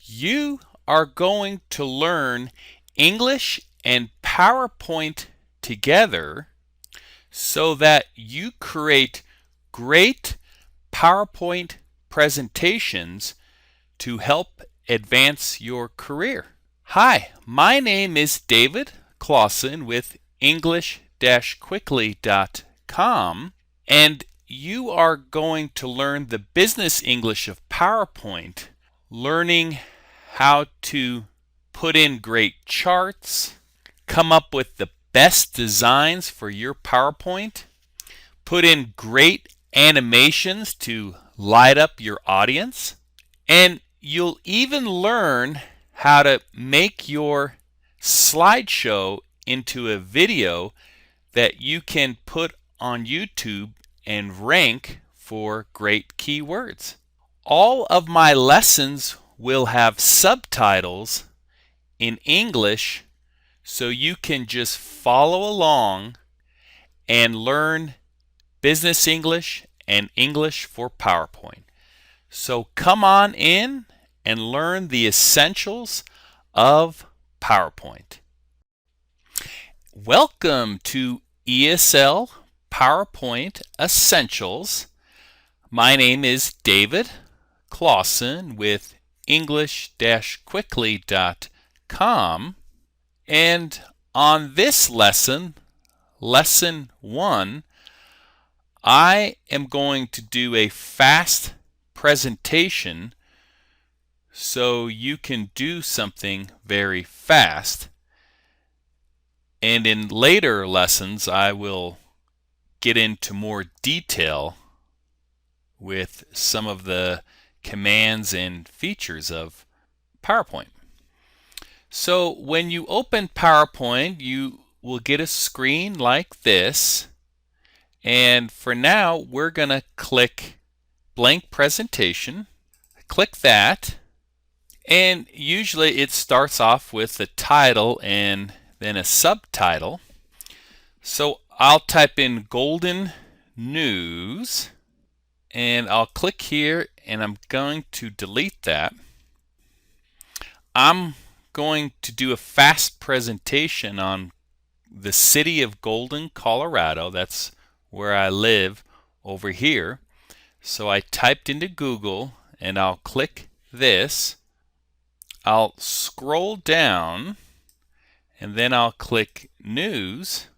You are going to learn English and PowerPoint together so that you create great PowerPoint presentations to help advance your career. Hi, my name is David Claussen with English-quickly.com, and you are going to learn the business English of PowerPoint, learning how to put in great charts, come up with the best designs for your PowerPoint, put in great animations to light up your audience, and you'll even learn how to make your slideshow into a video that you can put on YouTube and rank for great keywords. All of my lessons will have subtitles in English so you can just follow along and learn business English and English for PowerPoint. So come on in and learn the essentials of PowerPoint. Welcome to ESL PowerPoint Essentials. My name is David Claussen with English-quickly.com, and on this lesson, Lesson 1, I am going to do a fast presentation so you can do something very fast. And in later lessons, I will get into more detail with some of the commands and features of PowerPoint. So when you open PowerPoint, you will get a screen like this. And for now, we're going to click Blank Presentation. Click that. And usually it starts off with the title and then a subtitle. So I'll type in Golden News. And I'll click here and I'm going to delete that. I'm going to do a fast presentation on the city of Golden, Colorado. That's where I live over here. So I typed into Google and I'll click this. I'll scroll down and then I'll click News,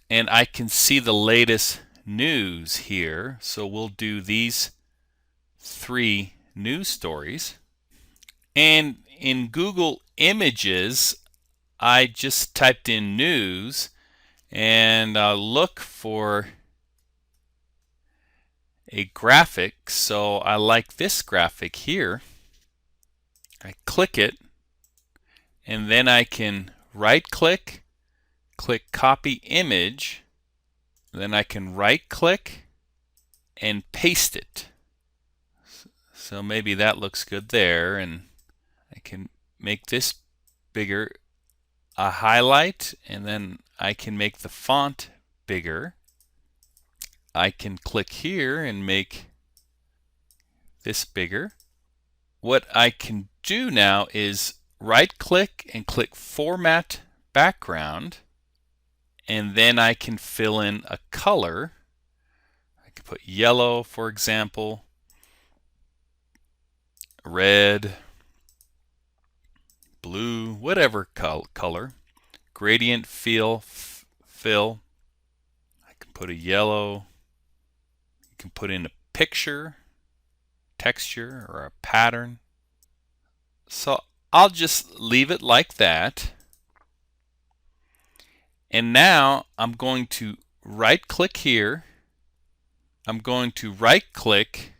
and I can see the latest news here. So we'll do these 3 news stories. And in Google Images, I just typed in news and I'll look for a graphic. So I like this graphic here. I click it, and then I can right click, click copy image, then I can right click and paste it. So maybe that looks good there, and I can make this bigger, a highlight, and then I can make the font bigger. I can click here and make this bigger. What I can do now is right click and click Format Background, and then I can fill in a color. I can put yellow, for example, red, blue, whatever color. Gradient fill. I can put a yellow. You can put in a picture, texture, or a pattern. So I'll just leave it like that. And now I'm going to right click here. I'm going to right click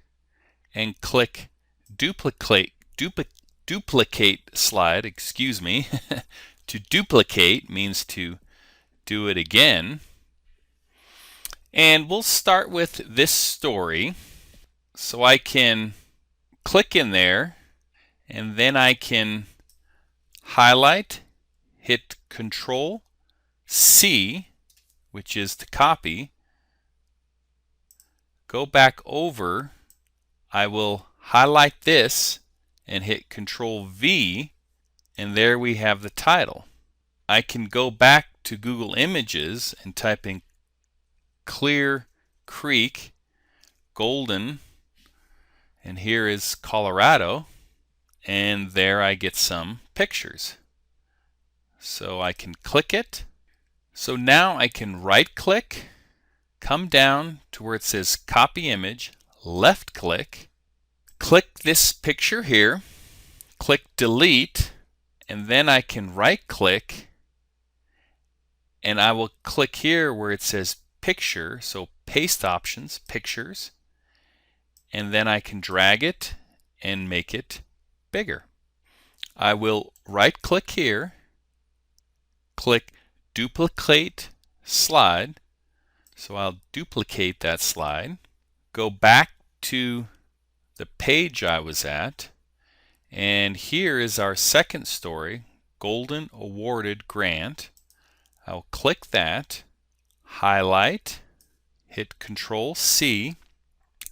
and click duplicate slide, excuse me. To duplicate means to do it again. And we'll start with this story. So I can click in there, and then I can highlight, hit Control C, which is to copy, go back over, I will highlight this and hit Control V, and there we have the title. I can go back to Google Images and type in Clear Creek, Golden, and here is Colorado, and there I get some pictures. So I can click it. So now I can right click, come down to where it says copy image, left click, click this picture here, click delete, and then I can right click and I will click here where it says picture, so paste options, pictures, and then I can drag it and make it bigger. I will right click here, click duplicate slide, so I'll duplicate that slide, go back to the page I was at, and here is our second story, Golden Awarded Grant. I'll click that, highlight, hit Control C.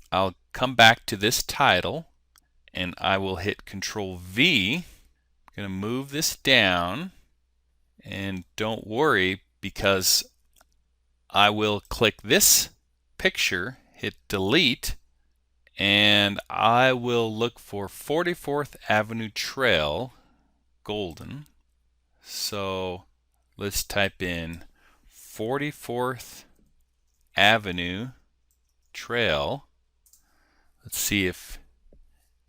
I'll come back to this title and I will hit Control V. I'm going to move this down, and don't worry because I will click this picture, hit delete, and I will look for 44th Avenue Trail, Golden. So let's type in 44th Avenue Trail. Let's see if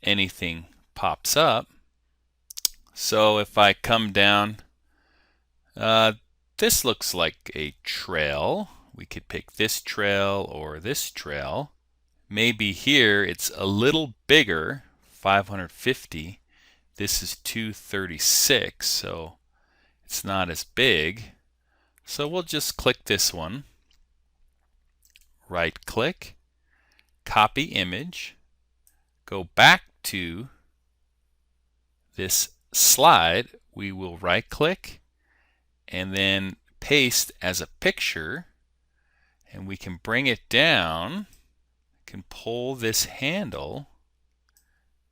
anything pops up. So if I come down, this looks like a trail. We could pick this trail or this trail. Maybe here it's a little bigger, 550. This is 236, so it's not as big. So we'll just click this one. Right click, copy image, go back to this slide. We will right click and then paste as a picture, and we can bring it down. Can pull this handle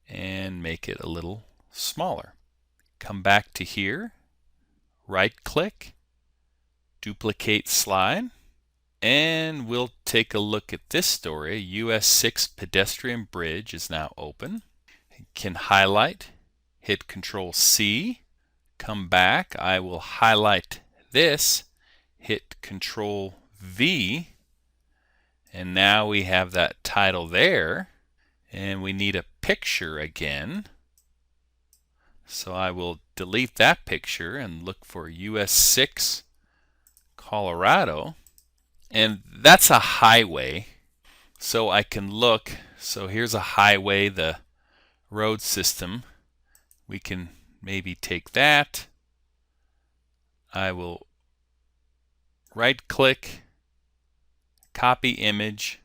and make it a little smaller. Come back to here, right click, duplicate slide, and we'll take a look at this story. US 6 pedestrian bridge is now open. You can highlight, hit Control C, come back. I will highlight this, hit Control V, and now we have that title there, and we need a picture again. So I will delete that picture and look for US 6 Colorado, and that's a highway. So I can look, so here's a highway, the road system. We can maybe take that. I will right click, copy image,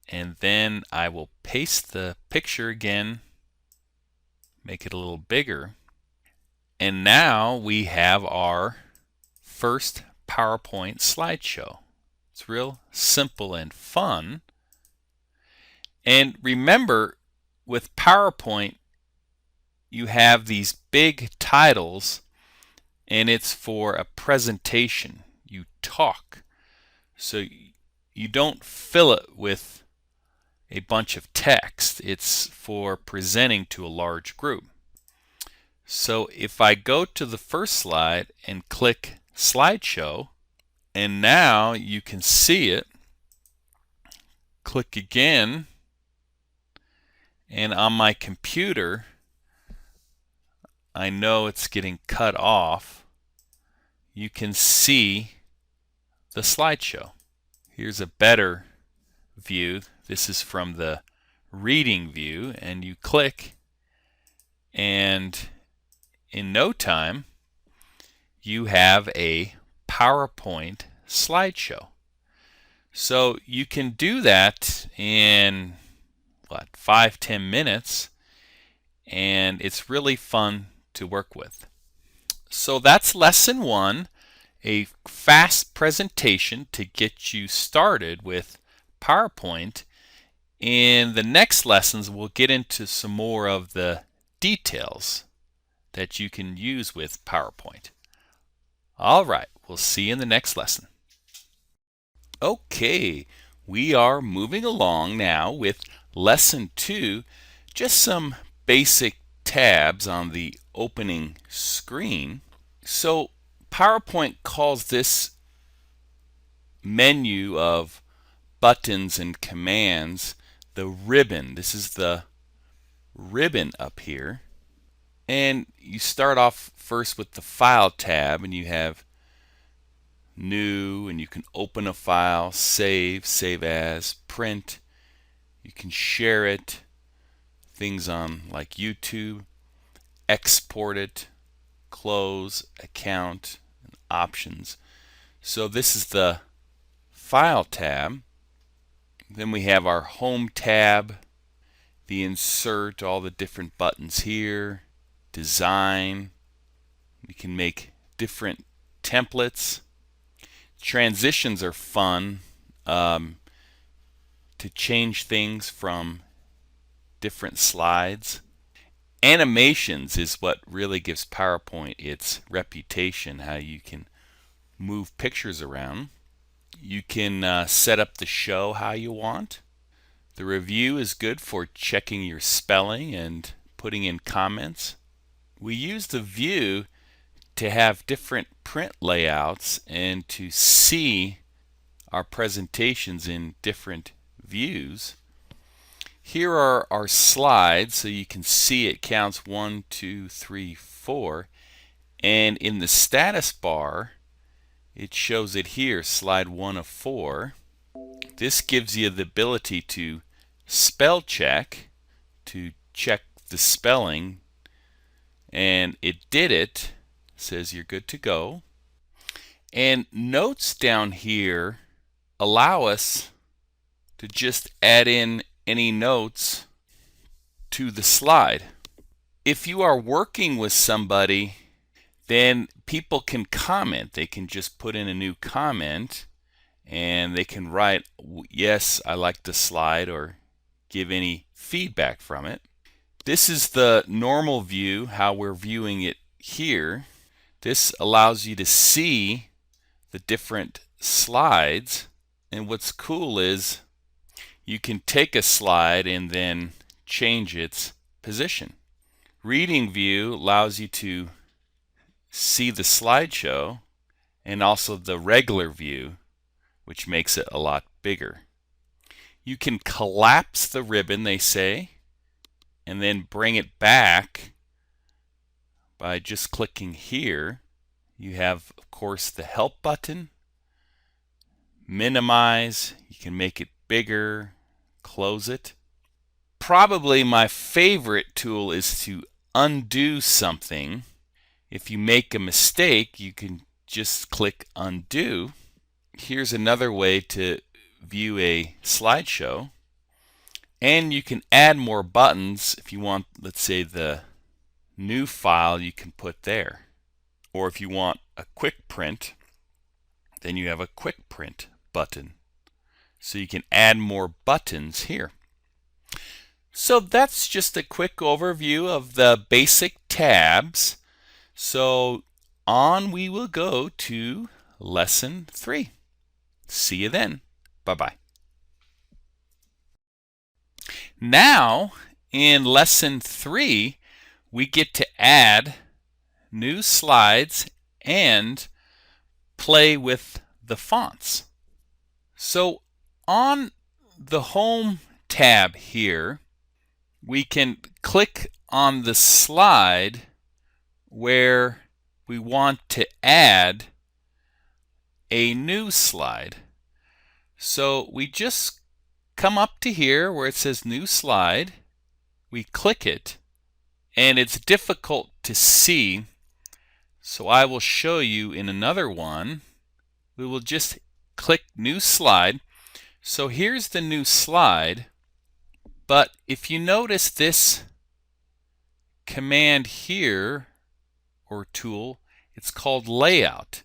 and then I will paste the picture again, make it a little bigger, and now we have our first PowerPoint slideshow. It's real simple and fun. And remember, with PowerPoint you have these big titles, and it's for a presentation. You talk, so you don't fill it with a bunch of text. It's for presenting to a large group. So if I go to the first slide and click Slideshow, and now you can see it, click again, and on my computer I know it's getting cut off. You can see the slideshow. Here's a better view. This is from the reading view, and you click, and in no time you have a PowerPoint slideshow. So you can do that in 5-10 minutes, and it's really fun to work with. So that's lesson 1, a fast presentation to get you started with PowerPoint. In the next lessons we'll get into some more of the details that you can use with PowerPoint. All right, we'll see you in the next lesson. Okay, we are moving along now with lesson 2, just some basic tabs on the opening screen. So PowerPoint calls this menu of buttons and commands the ribbon. This is the ribbon up here. And you start off first with the File tab, and you have New, and you can open a file, save, save as, print. You can share it, things on like YouTube, export it, close, account, and options. So this is the File tab. Then we have our Home tab, the Insert, all the different buttons here, Design. We can make different templates. Transitions are fun to change things from different slides. Animations is what really gives PowerPoint its reputation, how you can move pictures around. You can set up the show how you want. The review is good for checking your spelling and putting in comments. We use the view to have different print layouts and to see our presentations in different views. Here are our slides, so you can see it counts 1, 2, 3, 4, and in the status bar it shows it here, slide 1 of 4. This gives you the ability to spell check, to check the spelling, and it did it. Says you're good to go. And notes down here allow us to just add in any notes to the slide. If you are working with somebody, then people can comment. They can just put in a new comment, and they can write, yes, I like the slide, or give any feedback from it. This is the normal view, how we're viewing it here. This allows you to see the different slides, and what's cool is you can take a slide and then change its position. Reading view allows you to see the slideshow and also the regular view, which makes it a lot bigger. You can collapse the ribbon, they say, and then bring it back by just clicking here. You have, of course, the help button, minimize, you can make it bigger, close it. Probably my favorite tool is to undo something. If you make a mistake, you can just click undo. Here's another way to view a slideshow. And you can add more buttons if you want, let's say, the new file you can put there. Or if you want a quick print, then you have a quick print button. So you can add more buttons here. So that's just a quick overview of the basic tabs. So on we will go to lesson 3. See you then. Bye-bye. Now, in lesson 3, we get to add new slides and play with the fonts. So on the Home tab here, we can click on the slide where we want to add a new slide. So we just come up to here where it says new slide, we click it, and it's difficult to see, so I will show you in another one. We will just click new slide. So here's the new slide, but if you notice this command here, or tool, it's called layout.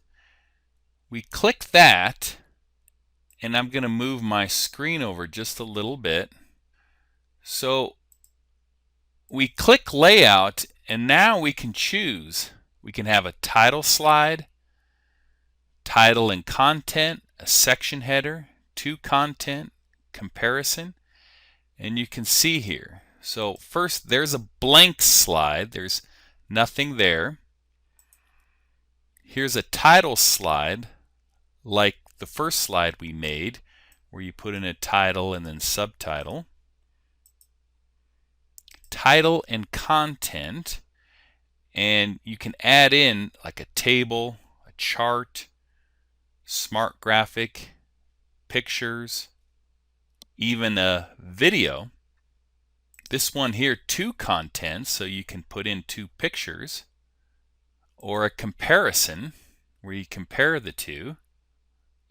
We click that, and I'm going to move my screen over just a little bit. So we click layout, and now we can choose. We can have a title slide, title and content, a section header, to content, comparison, and you can see here. So first, there's a blank slide. There's nothing there. Here's a title slide, like the first slide we made, where you put in a title and then subtitle. Title and content, and you can add in like a table, a chart, smart graphic, pictures, even a video. This one here, to content, so you can put in 2 pictures, or a comparison where you compare the two.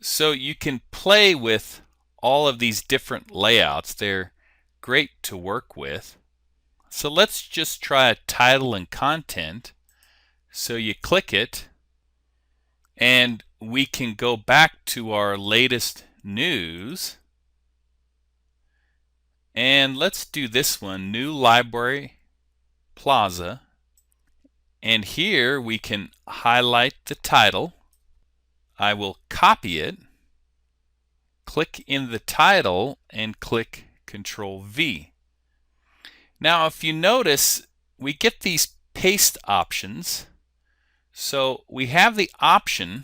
So you can play with all of these different layouts. They're great to work with. So let's just try a title and content. So you click it, and we can go back to our latest news. And let's do this one, New Library Plaza. And here we can highlight the title. I will copy it, click in the title, and click Control V. Now if you notice, we get these paste options. So we have the option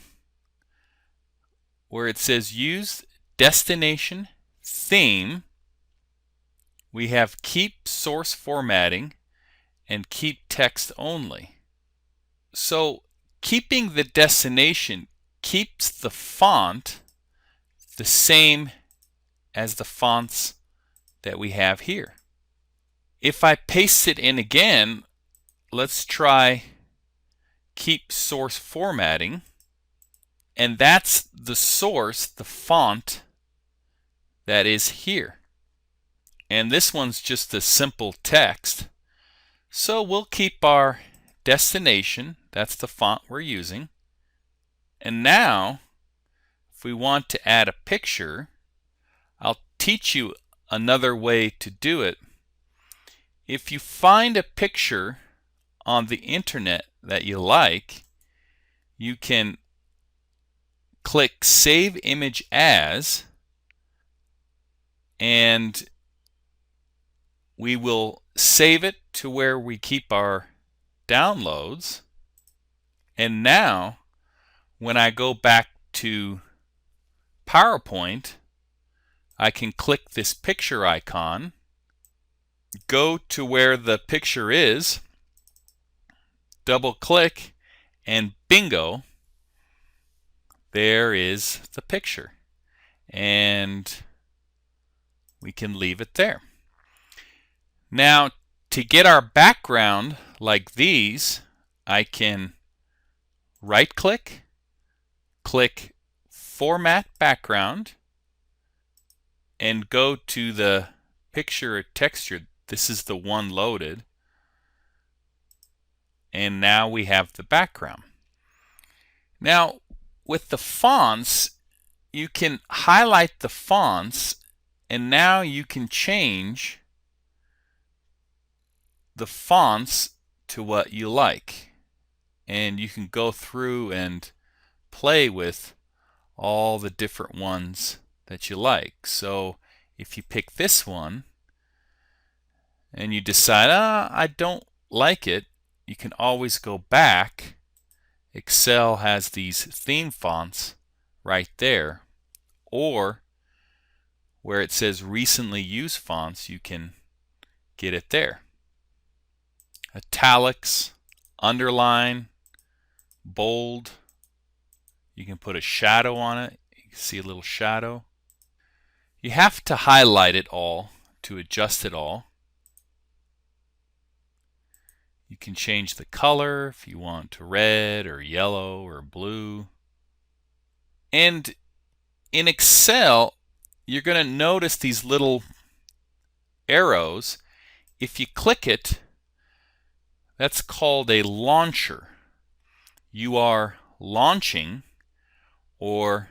where it says use destination theme. We have keep source formatting and keep text only. So keeping the destination keeps the font the same as the fonts that we have here. If I paste it in again, let's try keep source formatting, and that's the source, the font that is here. And this one's just a simple text. So we'll keep our destination, that's the font we're using. And now, if we want to add a picture, I'll teach you another way to do it. If you find a picture on the internet that you like, you can click Save Image As, and we will save it to where we keep our downloads. And now, when I go back to PowerPoint, I can click this picture icon, go to where the picture is, double click, and bingo, there is the picture. And we can leave it there. Now, to get our background like these, I can right click, click Format Background, and go to the picture or texture. This is the one loaded. And now we have the background. Now, with the fonts, you can highlight the fonts, and now you can change the fonts to what you like. And you can go through and play with all the different ones that you like. So if you pick this one and you decide, I don't like it, you can always go back. Excel has these theme fonts right there, or where it says recently used fonts, you can get it there. Italics, underline, bold. You can put a shadow on it. You can see a little shadow. You have to highlight it all to adjust it all. You can change the color if you want to red or yellow or blue. And in Excel, you're going to notice these little arrows. If you click it, that's called a launcher. You are launching or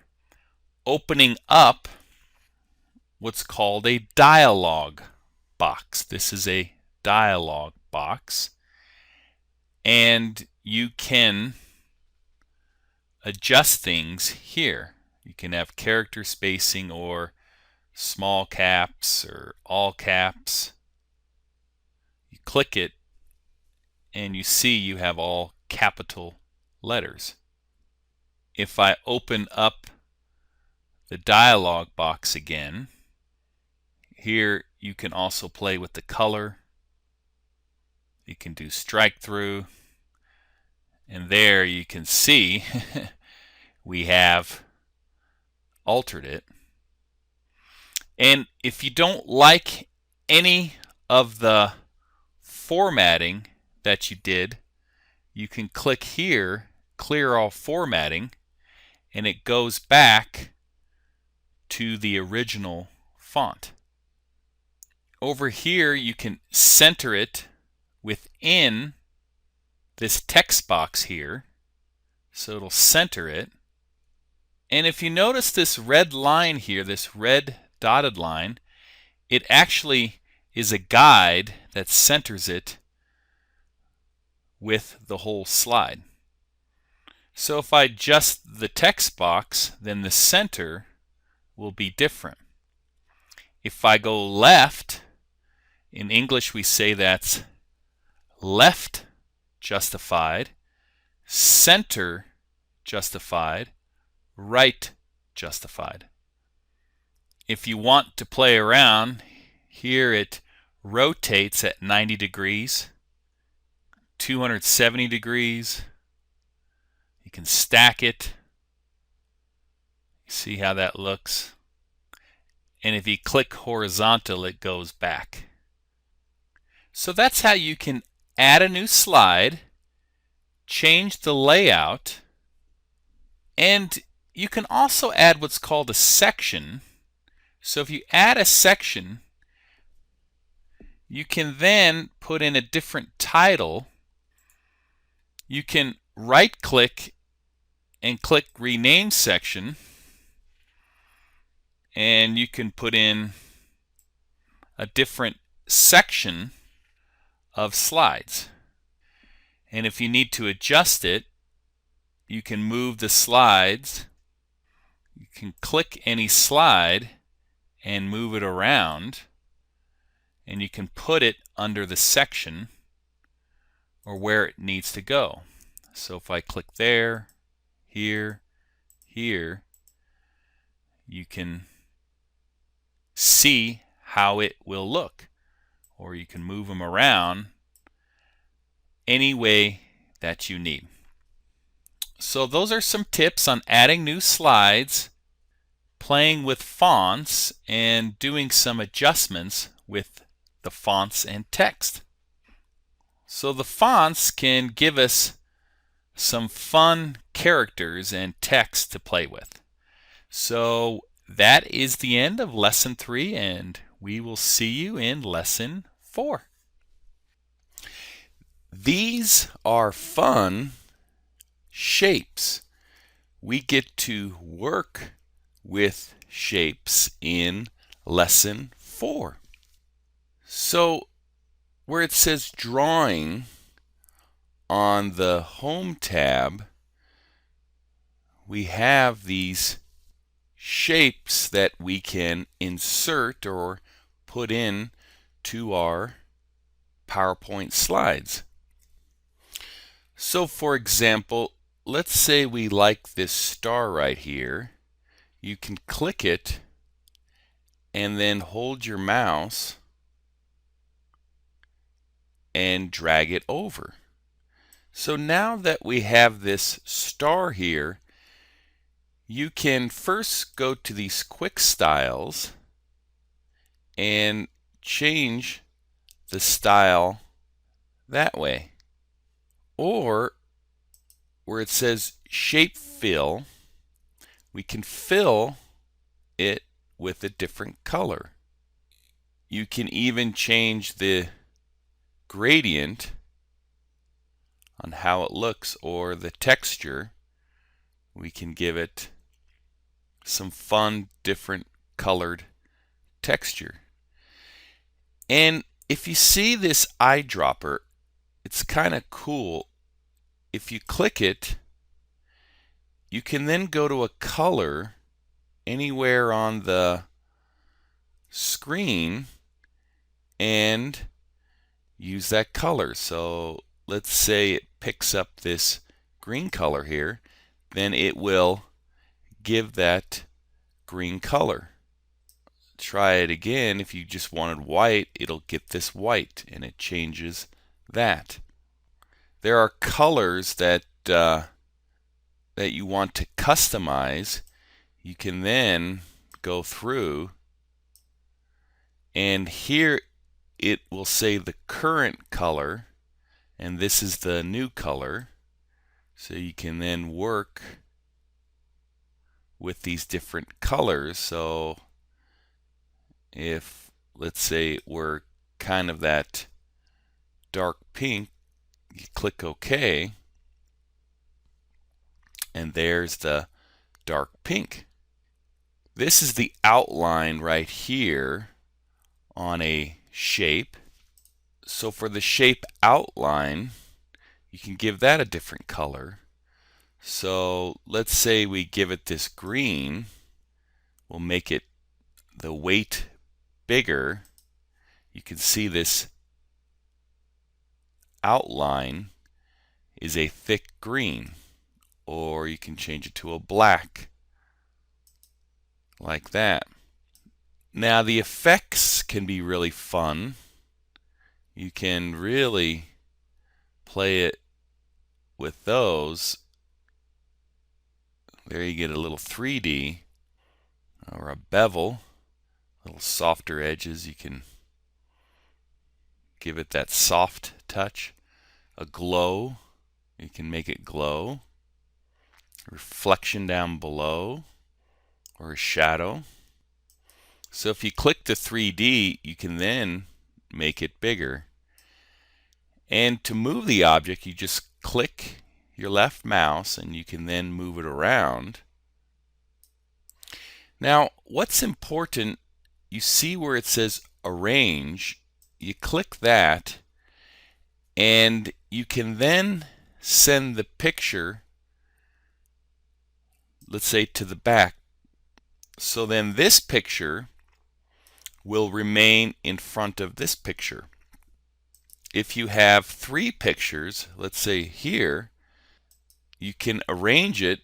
opening up what's called a dialog box. This is a dialog box, and you can adjust things here. You can have character spacing or small caps or all caps. You click it and you see you have all capital letters. If I open up the dialog box again, here you can also play with the color. You can do strike through, and there you can see we have altered it. And if you don't like any of the formatting that you did, you can click here, clear all formatting, and it goes back to the original font. Over here you can center it within this text box here, so it'll center it. And if you notice this red line here, this red dotted line, it actually is a guide that centers it with the whole slide. So if I adjust the text box, then the center will be different. If I go left, in English we say that's left justified, center justified, right justified. If you want to play around, here it rotates at 90 degrees, 270 degrees. You can stack it. See how that looks? And if you click horizontal, it goes back. So that's how you can add a new slide, change the layout, and you can also add what's called a section. So if you add a section, you can then put in a different title. You can right-click and click Rename Section, and you can put in a different section of slides. And if you need to adjust it, you can move the slides. You can click any slide and move it around, and you can put it under the section or where it needs to go. So if I click there, here, here, you can see how it will look, or you can move them around any way that you need. So those are some tips on adding new slides, playing with fonts, and doing some adjustments with the fonts and text. So the fonts can give us some fun characters and text to play with. So that is the end of lesson 3, and we will see you in lesson 4. These are fun shapes. We get to work with shapes in lesson 4. So where it says drawing on the home tab, we have these shapes that we can insert or put in to our PowerPoint slides. So for example, let's say we like this star right here. You can click it and then hold your mouse and drag it over. So now that we have this star here, you can first go to these quick styles and change the style that way. Or where it says shape fill, we can fill it with a different color. You can even change the gradient on how it looks, or the texture. We can give it some fun different colored texture. And if you see this eyedropper, it's kind of cool. If you click it, you can then go to a color anywhere on the screen and use that color. So let's say it picks up this green color here, then it will give that green color. Try it again. If you just wanted white, it'll get this white, and it changes that. There are colors that you want to customize. You can then go through, and here it will say the current color, and this is the new color. So you can then work with these different colors. So if, let's say, it were kind of that dark pink, you click OK, and there's the dark pink. This is the outline right here on a shape. So for the shape outline, you can give that a different color. So let's say we give it this green. We'll make it the weight bigger. You can see this outline is a thick green, or you can change it to a black, like that. Now the effects can be really fun. You can really play it with those. There you get a little 3D or a bevel, little softer edges. You can give it that soft touch. A glow, you can make it glow. Reflection down below, or a shadow. So if you click the 3D, you can then make it bigger. And to move the object, you just click your left mouse and you can then move it around. Now, what's important, you see where it says arrange, you click that, and you can then send the picture, let's say, to the back. So then this picture will remain in front of this picture. If you have 3 pictures, let's say here, you can arrange it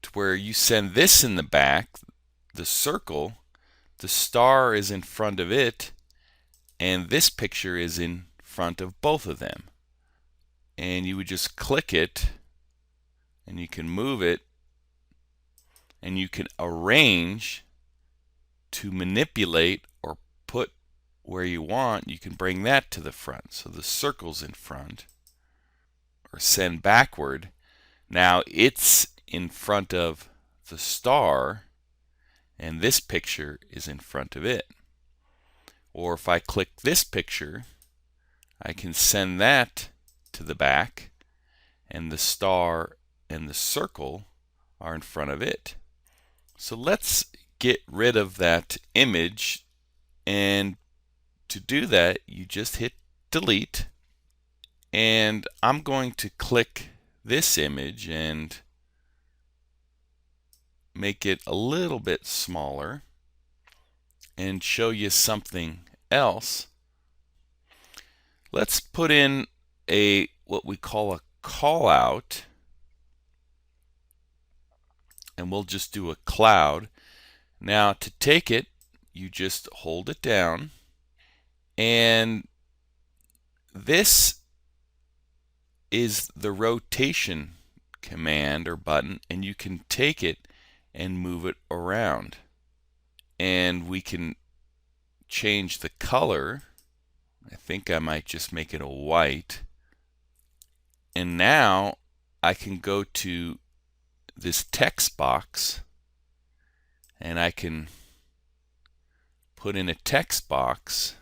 to where you send this in the back, the circle, the star is in front of it, and this picture is in front of both of them. And you would just click it, and you can move it, and you can arrange to manipulate or put where you want. You can bring that to the front, so the circle's in front, or send backward. Now it's in front of the star, and this picture is in front of it. Or if I click this picture, I can send that to the back, and the star and the circle are in front of it. So let's get rid of that image, and to do that you just hit delete, and I'm going to click this image and make it a little bit smaller and show you something else. Let's put in what we call a call out, and we'll just do a cloud. Now to take it, you just hold it down, and this is the rotation command or button, and you can take it and move it around. And we can change the color. I think I might just make it a white. And now I can go to this text box, and I can put in a text box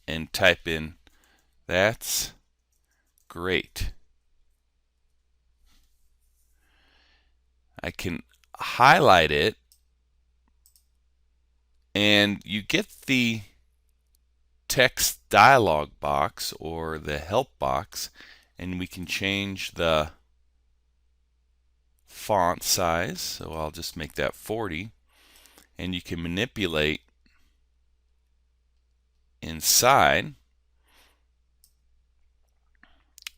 and type in, "That's great." I can highlight it, and you get the text dialog box or the help box, and we can change the font size. So I'll just make that 40, and you can manipulate inside.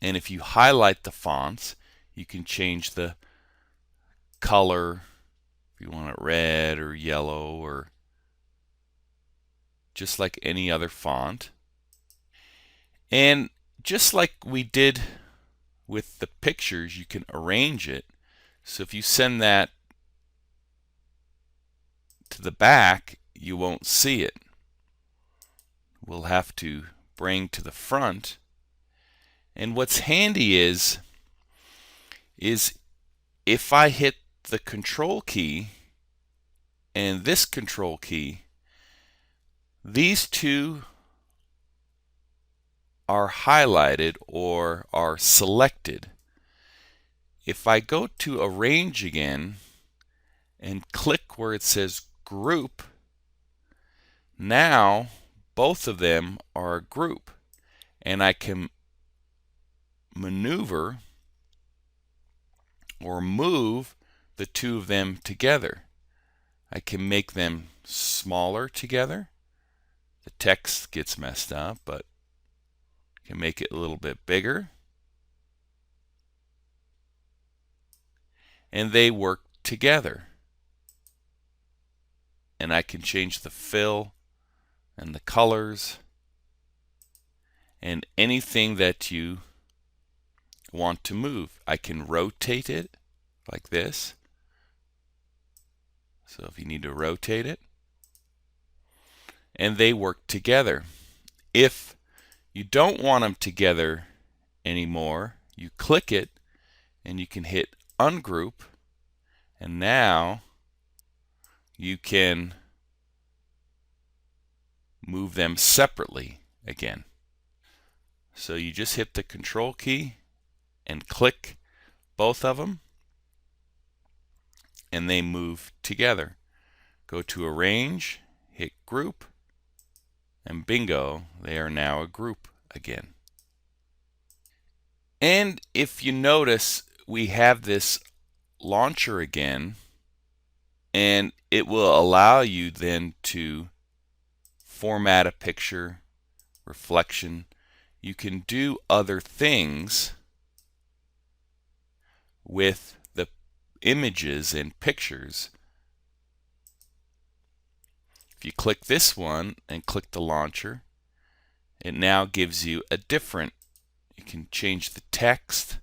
And if you highlight the fonts, you can change the color, if you want it red or yellow, or just like any other font. And just like we did with the pictures, you can arrange it. So if you send that to the back, you won't see it. We'll have to bring to the front. And what's handy is if I hit the control key and this control key, these two are highlighted or are selected. If I go to arrange again and click where it says group, now both of them are a group, and I can maneuver or move the two of them together. I can make them smaller together. The text gets messed up, but I can make it a little bit bigger. And they work together. And I can change the fill and the colors and anything that you want to move. I can rotate it like this. So if you need to rotate it, and they work together. If you don't want them together anymore, you click it and you can hit ungroup, and now you can move them separately again. So you just hit the control key and click both of them, and they move together. Go to arrange, hit group, and bingo, they are now a group again. And if you notice, we have this launcher again, and it will allow you then to format a picture, reflection. You can do other things with the images and pictures. If you click this one and click the launcher, it now gives you a different, you can change the text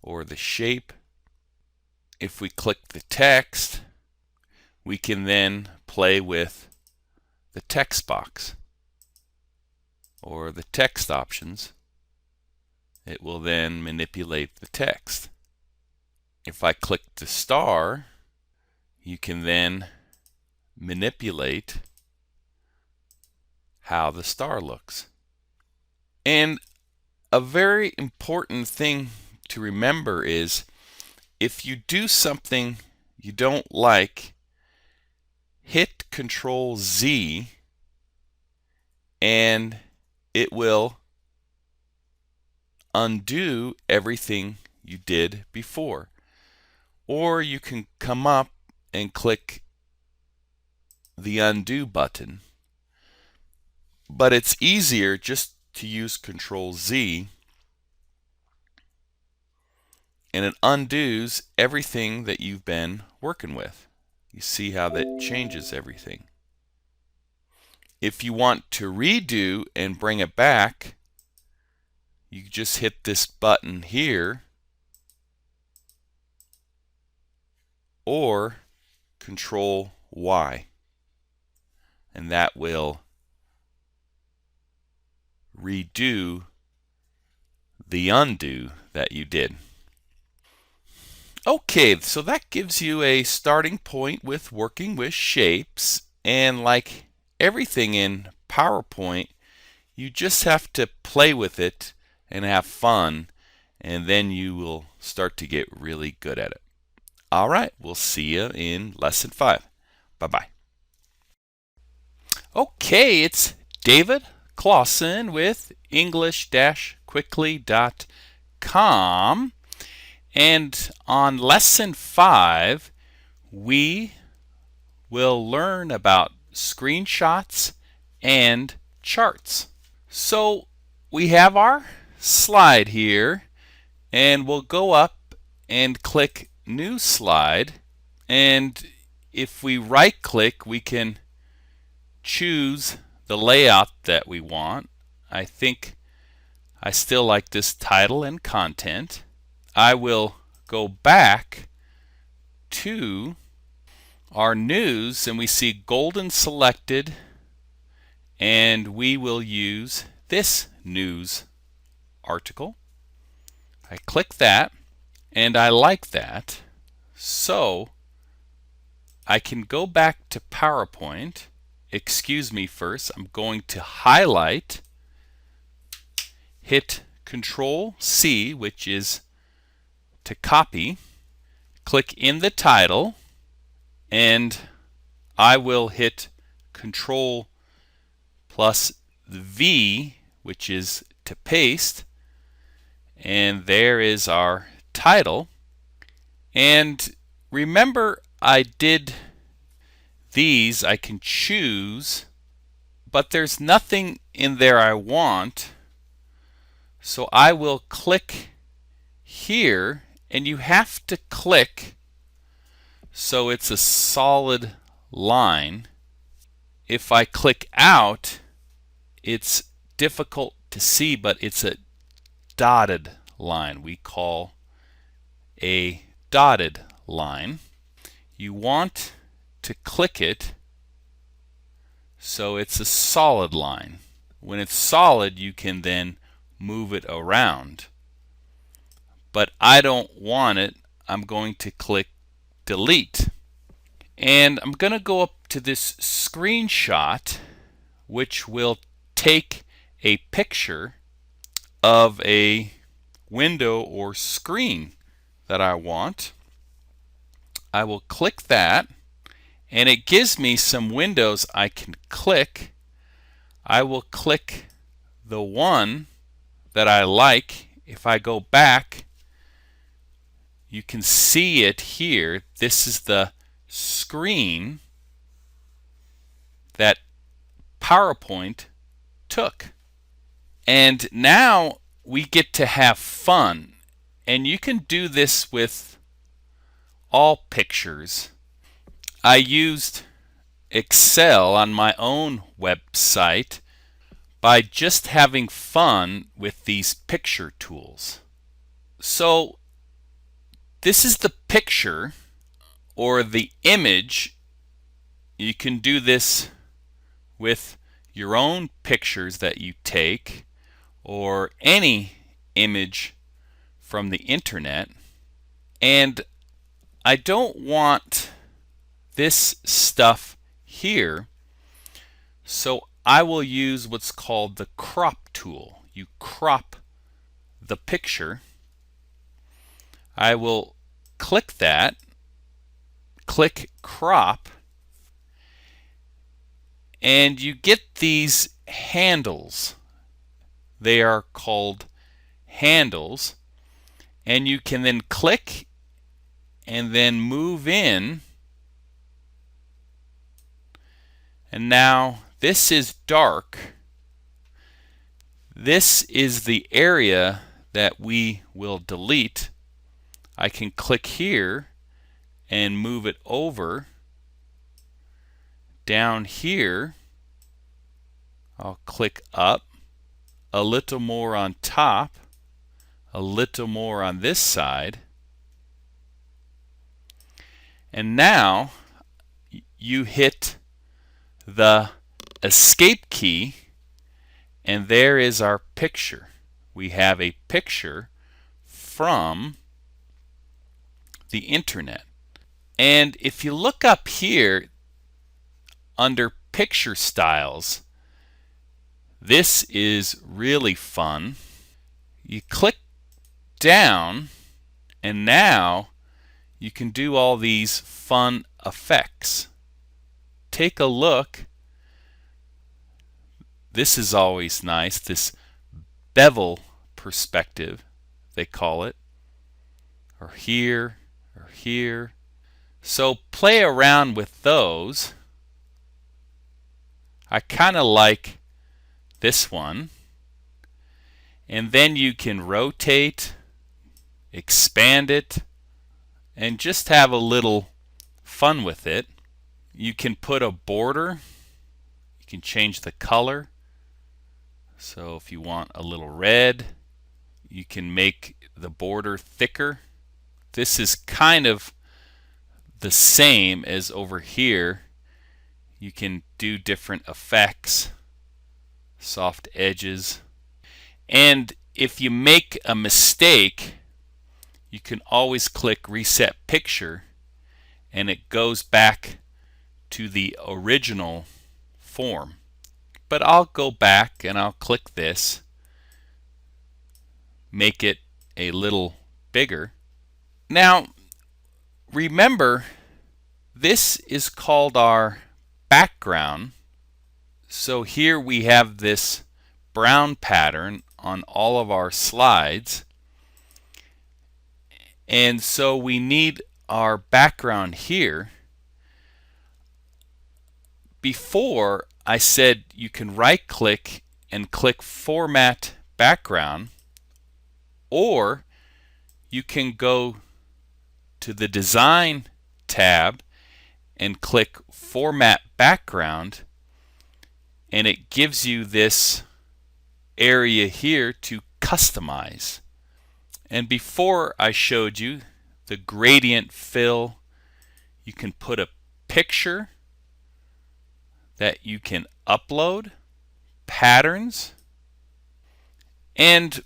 or the shape. If we click the text, we can then play with the text box or the text options. It will then manipulate the text. If I click the star, you can then manipulate how the star looks. And a very important thing to remember is if you do something you don't like, hit Control Z and it will undo everything you did before. Or you can come up and click the undo button. But it's easier just to use Control Z, and it undoes everything that you've been working with. You see how that changes everything. If you want to redo and bring it back, you just hit this button here, or Control Y, and that will redo the undo that you did. Okay, so that gives you a starting point with working with shapes, and like everything in PowerPoint, you just have to play with it and have fun, and then you will start to get really good at it. All right, we'll see you in Lesson 5. Bye-bye. Okay, it's David Claussen with English-quickly.com, and on lesson 5 we will learn about screenshots and charts. So we have our slide here, and we'll go up and click New Slide, and if we right click we can choose the layout that we want. I think I still like this title and content. I will go back to our news and we see golden selected, and we will use this news article. I click that and I like that, so I can go back to PowerPoint. Excuse me, first I'm going to highlight, hit Control C, which is to copy, click in the title, and I will hit Control plus the V, which is to paste, and there is our title. And remember, I did these, I can choose, but there's nothing in there I want, so I will click here, and you have to click so it's a solid line. If I click out, it's difficult to see, but it's a dotted line. We call a dotted line. You want to click it so it's a solid line. When it's solid, you can then move it around. But I don't want it. I'm going to click delete. And I'm going to go up to this screenshot, which will take a picture of a window or screen that I want. I will click that, and it gives me some windows I can click. I will click the one that I like. If I go back, you can see it here. This is the screen that PowerPoint took. And now we get to have fun. And you can do this with all pictures. I used Excel on my own website by just having fun with these picture tools. So this is the picture or the image. You can do this with your own pictures that you take or any image from the internet. And I don't want this stuff here, so I will use what's called the crop tool. You crop the picture. I will click that, click crop, and you get these handles. They are called handles, and you can then click and then move in, and now this is dark. This is the area that we will delete. I can click here and move it over. Down here, I'll click up, a little more on top, a little more on this side. And now you hit the escape key, and there is our picture. We have a picture from the internet. And if you look up here under picture styles, this is really fun. You click down, and now you can do all these fun effects. Take a look. This is always nice, this bevel perspective, they call it. Or here, or here. So play around with those. I kind of like this one. And then you can rotate, expand it, and just have a little fun with it. You can put a border. You can change the color. So if you want a little red, you can make the border thicker. This is kind of the same as over here. You can do different effects, soft edges. And if you make a mistake, you can always click Reset Picture and it goes back to the original form. But I'll go back and I'll click this, make it a little bigger. Now, remember, this is called our background. So here we have this brown pattern on all of our slides. And so we need our background here. Before, I said you can right click and click Format Background, or you can go to the Design tab and click Format Background, and it gives you this area here to customize. And before I showed you the gradient fill, you can put a picture that you can upload, patterns, and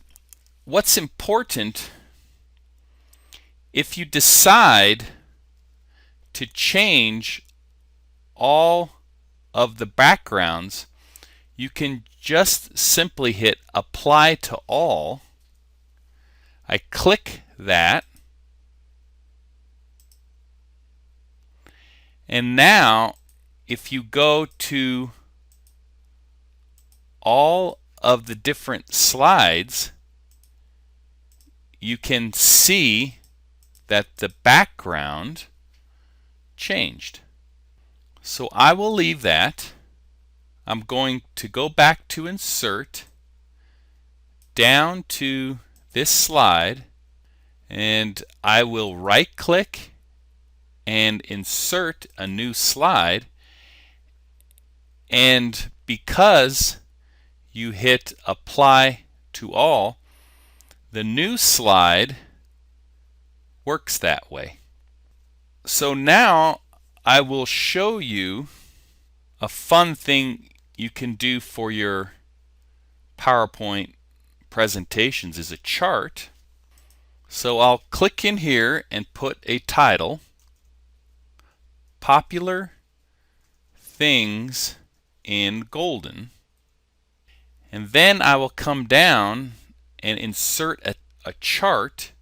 what's important, if you decide to change all of the backgrounds, you can just simply hit Apply to All. I click that, and now if you go to all of the different slides, you can see that the background changed. So I will leave that. I'm going to go back to Insert, down to this slide, and I will right click and insert a new slide. And because you hit Apply to All, the new slide works that way. So now I will show you a fun thing you can do for your PowerPoint presentations is a chart. So I'll click in here and put a title, Popular Things in Golden, and then I will come down and insert a chart.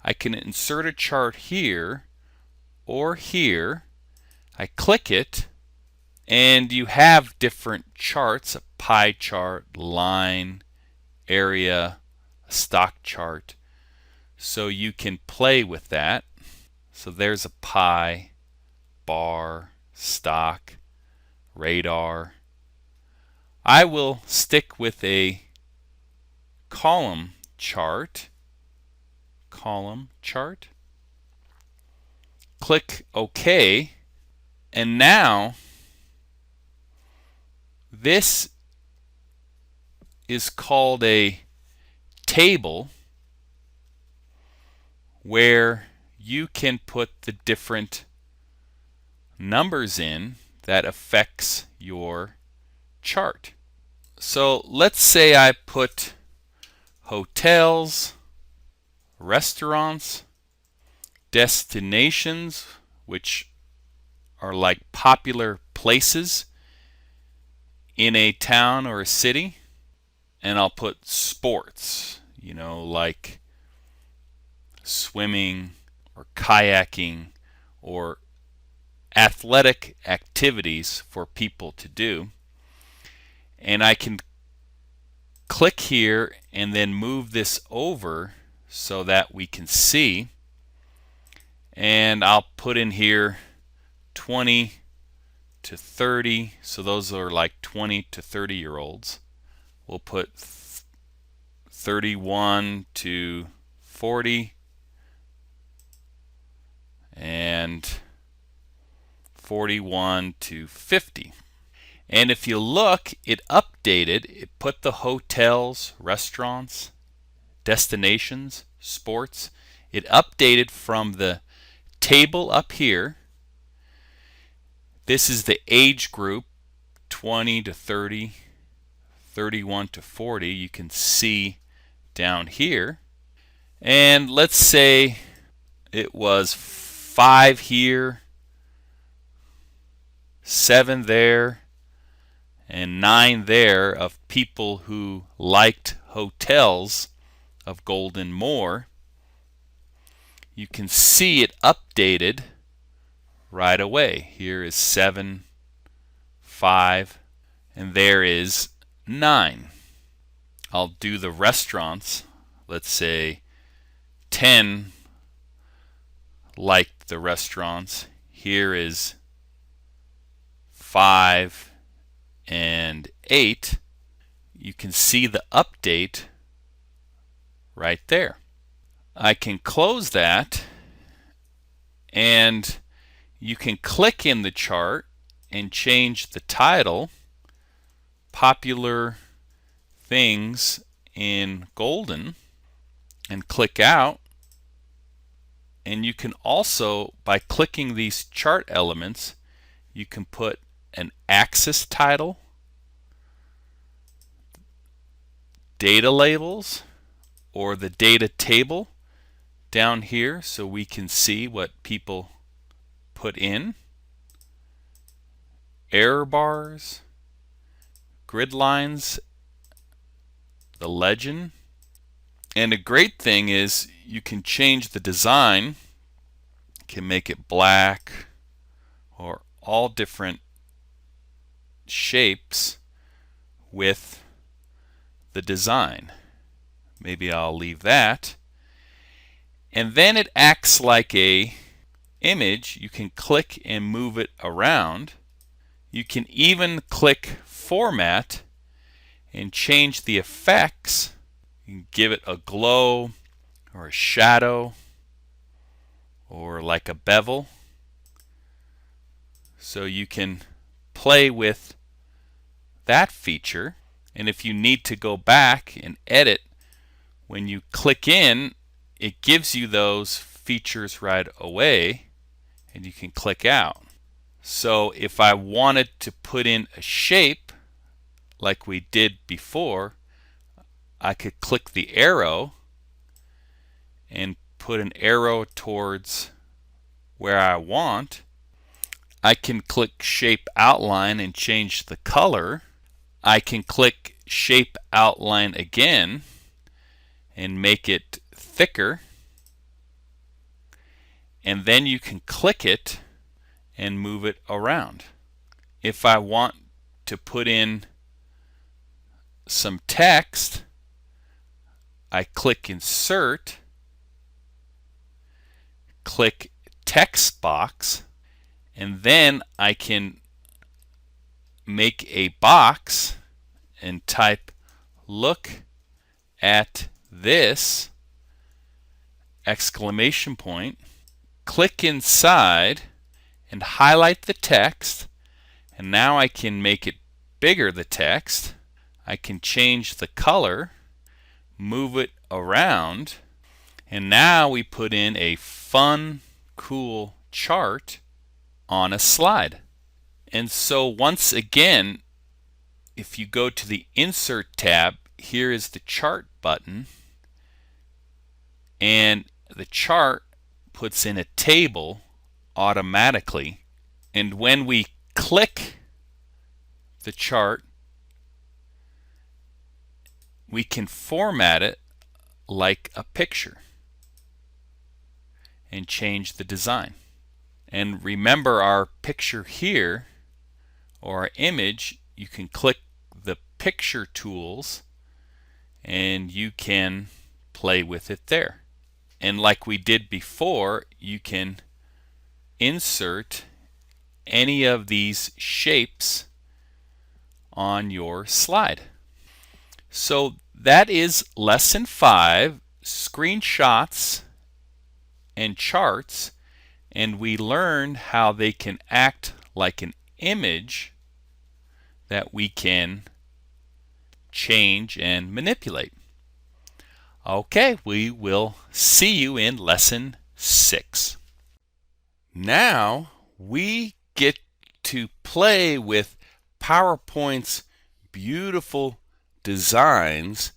I can insert a chart here or here. I click it, and you have different charts, a pie chart, line, area, a stock chart. So you can play with that. So there's a pie, bar, stock, radar. I will stick with a column chart. Click OK. And now this is called a table, where you can put the different numbers in that affects your chart. So let's say I put hotels, restaurants, destinations, which are like popular places in a town or a city, and I'll put sports, like swimming or kayaking or athletic activities for people to do. And I can click here and then move this over so that we can see. And I'll put in here 20 to 30, so those are like 20 to 30-year-olds. We'll put 31 to 40 and 41 to 50. And if you look, it updated. It put the hotels, restaurants, destinations, sports. It updated from the table up here. This is the age group, 20 to 30, 31 to 40. You can see down here. And let's say it was 5 here, 7 there, and 9 there of people who liked hotels of Golden more. You can see it updated right away. Here is 7, 5, and there is 9. I'll do the restaurants. Let's say 10 liked the restaurants. Here is 5 and 8. You can see the update right there. I can close that, and you can click in the chart and change the title, Popular Things in Golden, and click out. And you can also, by clicking these chart elements, you can put an axis title, data labels, or the data table down here so we can see what people put in, error bars, grid lines, the legend. And a great thing is you can change the design. You can make it black or all different shapes with the design. Maybe I'll leave that. And then it acts like a image. You can click and move it around. You can even click Format and change the effects. You can give it a glow or a shadow or like a bevel. So you can play with that feature. And if you need to go back and edit, when you click in, it gives you those features right away, and you can click out. So if I wanted to put in a shape like we did before, I could click the arrow and put an arrow towards where I want. I can click Shape Outline and change the color. I can click Shape Outline again and make it thicker. And then you can click it and move it around. If I want to put in some text, I click Insert, click Text Box, and then I can make a box and type "Look at this!" exclamation point. Click inside and highlight the text, and now I can make it bigger, the text. I can change the color, move it around, and now we put in a fun, cool chart on a slide. And so once again, if you go to the Insert tab, here is the Chart button, and the chart puts in a table automatically. And when we click the chart, we can format it like a picture and change the design. And remember our picture here, or our image, you can click the picture tools and you can play with it there. And like we did before, you can insert any of these shapes on your slide. So that is lesson 5, screenshots and charts, and we learned how they can act like an image that we can change and manipulate. Okay, we will see you in lesson 6. Now we get to play with PowerPoint's beautiful designs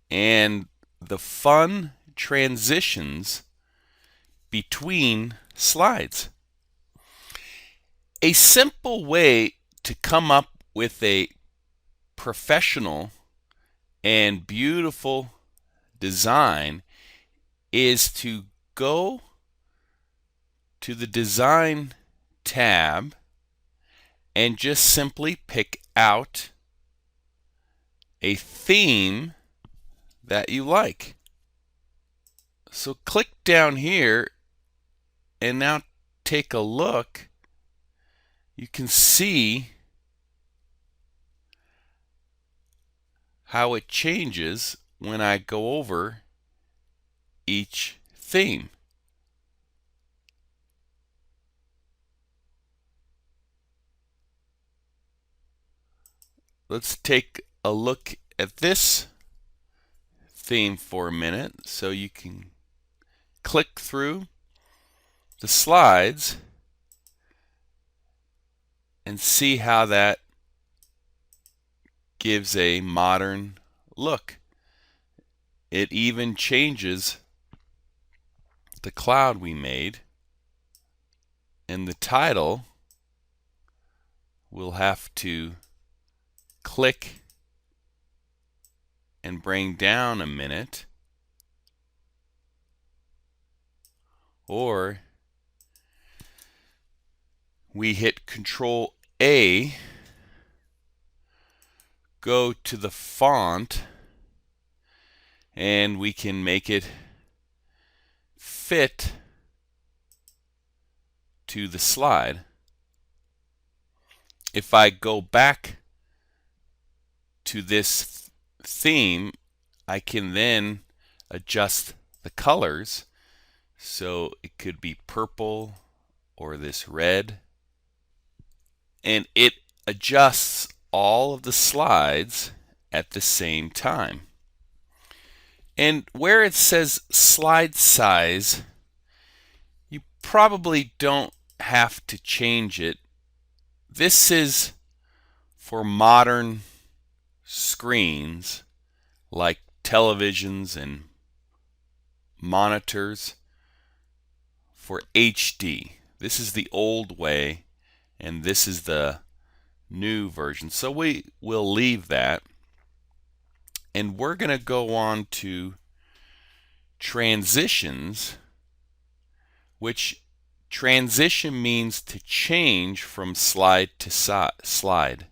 and the fun transitions between slides. A simple way to come up with a professional and beautiful design is to go to the Design tab and just simply pick out a theme that you like. So click down here and now take a look. You can see how it changes when I go over each theme. Let's take a look at this theme for a minute so you can click through the slides and see how that gives a modern look. It even changes the cloud we made, and the title we'll have to click and bring down a minute, or we hit Control A, go to the font, and we can make it fit to the slide. If I go back to this theme, I can then adjust the colors, so it could be purple or this red, and it adjusts all of the slides at the same time. And where it says slide size, you probably don't have to change it. This is for modern screens like televisions and monitors for HD. This is the old way, and this is the new version. So we will leave that. And we're going to go on to transitions, which transition means to change from slide to slide.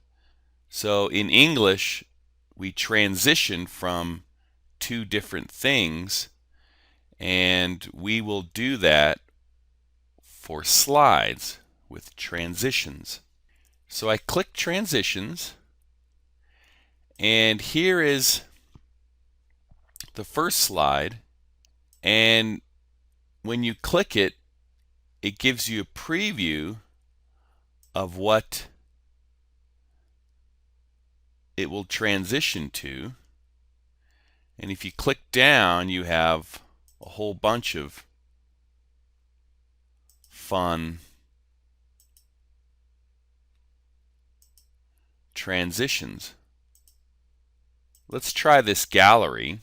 So in English, we transition from two different things, and we will do that for slides with transitions. So I click transitions, and here is the first slide, and when you click it, it gives you a preview of what it will transition to. And if you click down, you have a whole bunch of fun transitions. Let's try this gallery.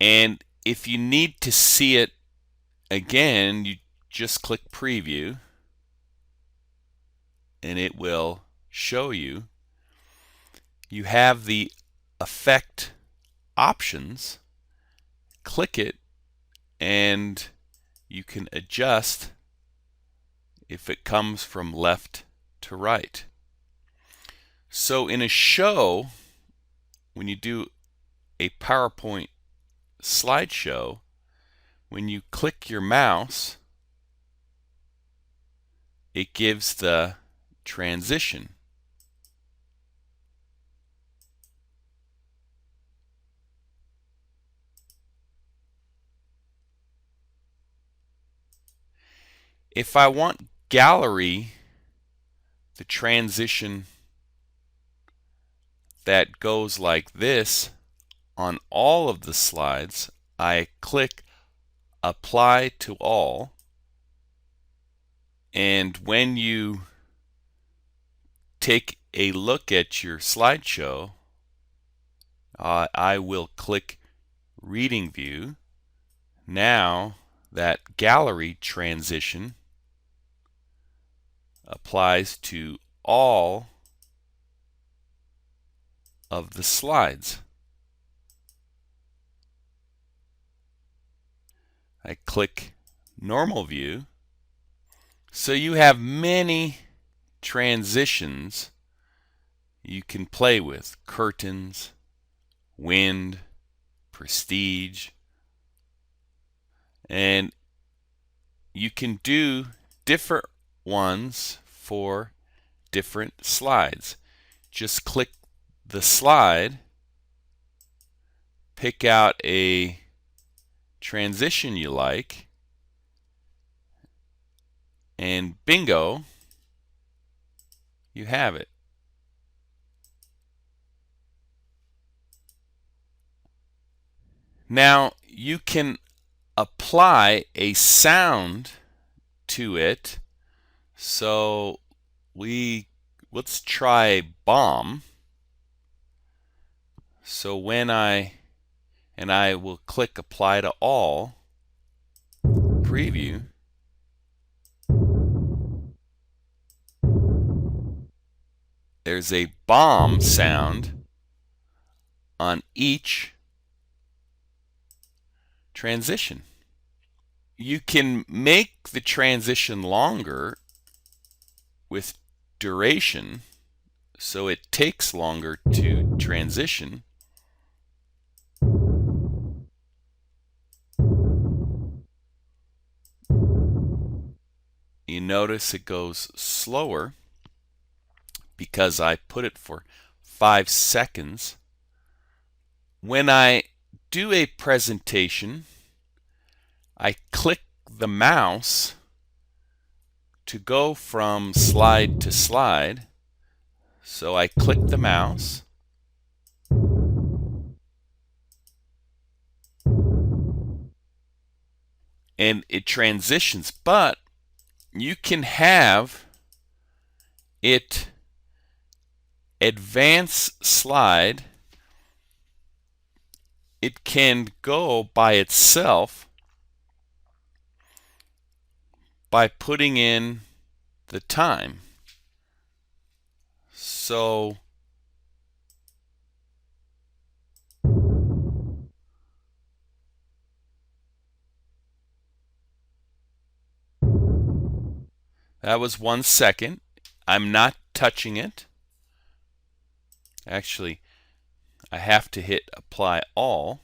And if you need to see it again, you just click preview and it will show you. You have the effect options. Click it and you can adjust if it comes from left to right. So in a show, when you do a PowerPoint slideshow, when you click your mouse, it gives the transition. If I want gallery, the transition that goes like this on all of the slides, I click Apply to All, and when you take a look at your slideshow, I will click Reading View. Now that gallery transition applies to all of the slides. I click Normal View. So you have many transitions you can play with. Curtains, wind, prestige. And you can do different ones for different slides. Just click the slide, pick out a transition you like, and bingo, you have it. Now you can apply a sound to it. So let's try bomb. So when I will click Apply to All, preview. There's a bomb sound on each transition. You can make the transition longer with duration, so it takes longer to transition. You notice it goes slower because I put it for 5 seconds. When I do a presentation, I click the mouse to go from slide to slide. So I click the mouse, and it transitions, but you can have it advance slide. It can go by itself by putting in the time. So that was 1 second. I'm not touching it. Actually, I have to hit Apply All.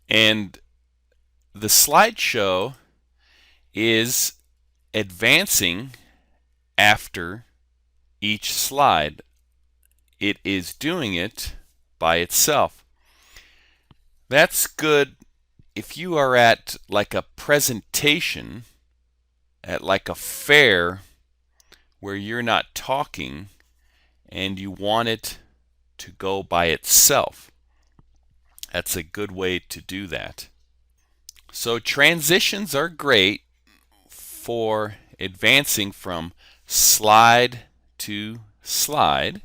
And the slideshow is advancing after each slide. It is doing it by itself. That's good if you are at like a presentation at like a fair where you're not talking and you want it to go by itself. That's a good way to do that. So transitions are great for advancing from slide to slide,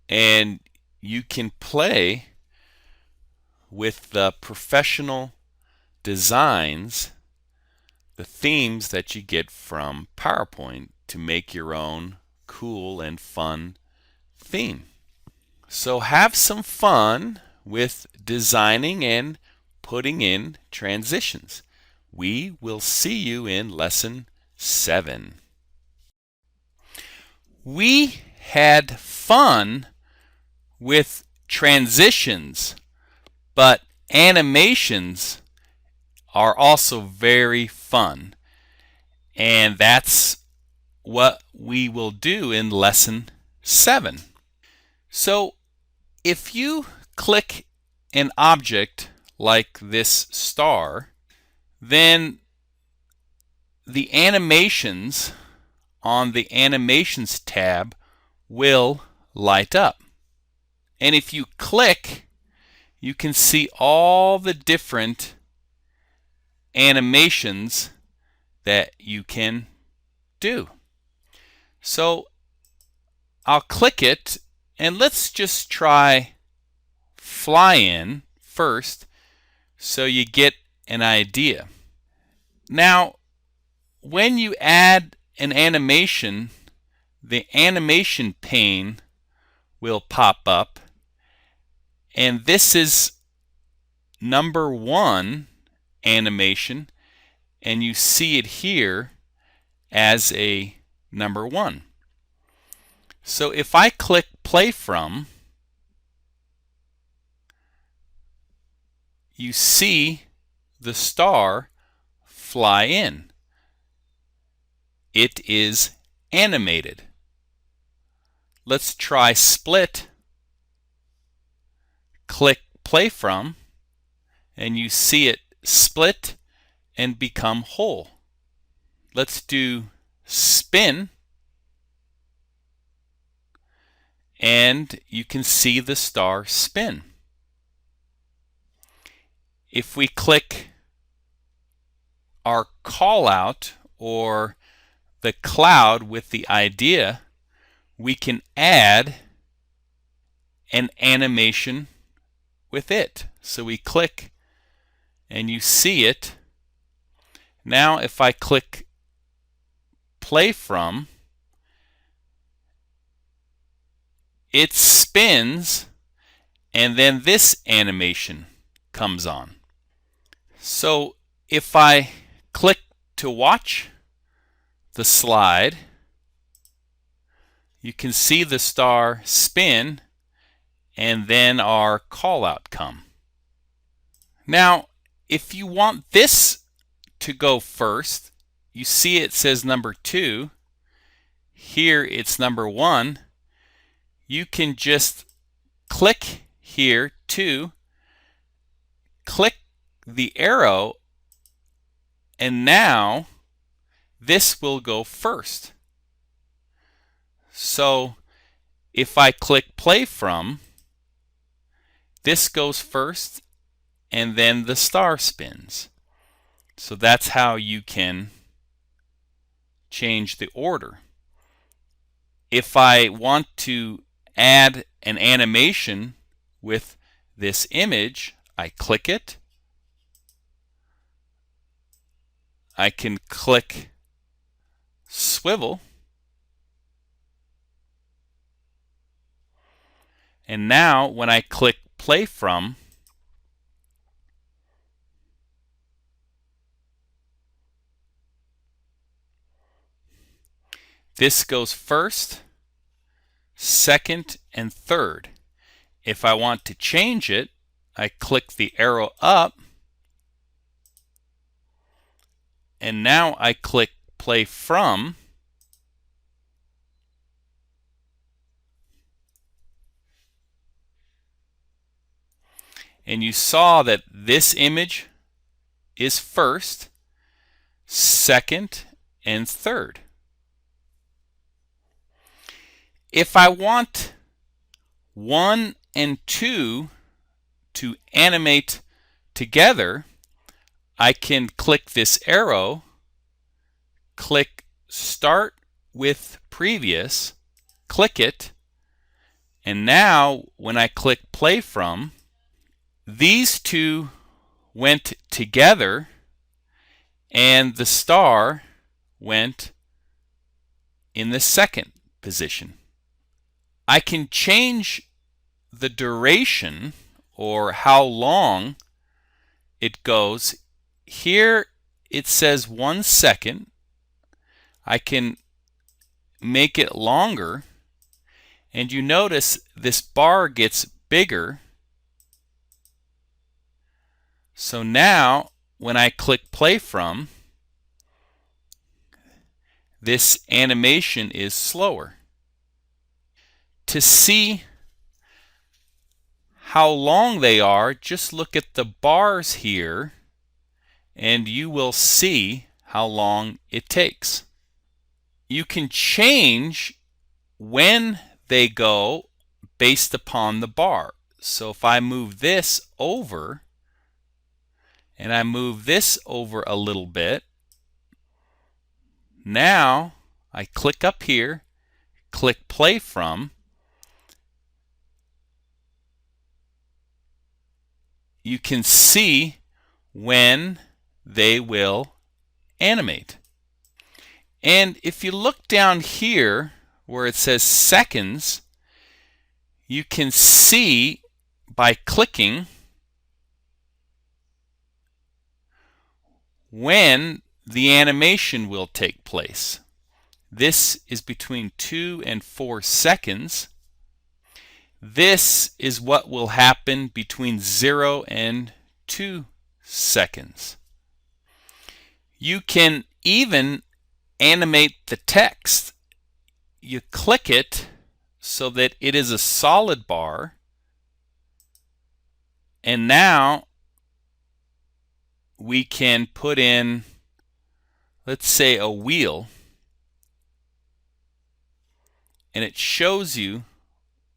and you can play with the professional designs, the themes that you get from PowerPoint to make your own cool and fun theme. So have some fun with designing and putting in transitions. We will see you in lesson 7. We had fun with transitions, but animations are also very fun. And that's what we will do in lesson 7. So if you click an object like this star, then the animations on the Animations tab will light up. And if you click, you can see all the different animations that you can do. So I'll click it, and let's just try fly in first so you get an idea. Now, when you add an animation, the animation pane will pop up, and this is number 1 animation, and you see it here as a number 1. So if I click play from, you see the star fly in. It is animated. Let's try split. Click play from, and you see it split and become whole. Let's do spin, and you can see the star spin. If we click our call out or the cloud with the idea, we can add an animation with it. So we click and you see it. Now if I click play from, it spins, and then this animation comes on. So if I click to watch the slide, you can see the star spin and then our call out come. Now if you want this to go first, you see it says number 2. Here it's number 1. You can just click here to click the arrow, and now this will go first. So if I click play from, this goes first and then the star spins. So that's how you can change the order. If I want to add an animation with this image, I click it. I can click swivel, and now when I click play from, this goes first, second, and third. If I want to change it, I click the arrow up, and now I click play from, and you saw that this image is first, second, and third. If I want 1 and 2 to animate together, I can click this arrow, click start with previous, click it, and now when I click play from, these two went together and the star went in the second position. I can change the duration or how long it goes. Here it says 1 second. I can make it longer, and you notice this bar gets bigger. So now when I click play from, this animation is slower. To see how long they are, just look at the bars here and you will see how long it takes. You can change when they go based upon the bar. So if I move this over and I move this over a little bit, now I click up here, click play from, you can see when they will animate. And if you look down here where it says seconds, you can see by clicking when the animation will take place. This is between 2 and 4 seconds. This is what will happen between 0 and 2 seconds. You can even animate the text. You click it so that it is a solid bar, and now we can put in, let's say, a wheel, and it shows you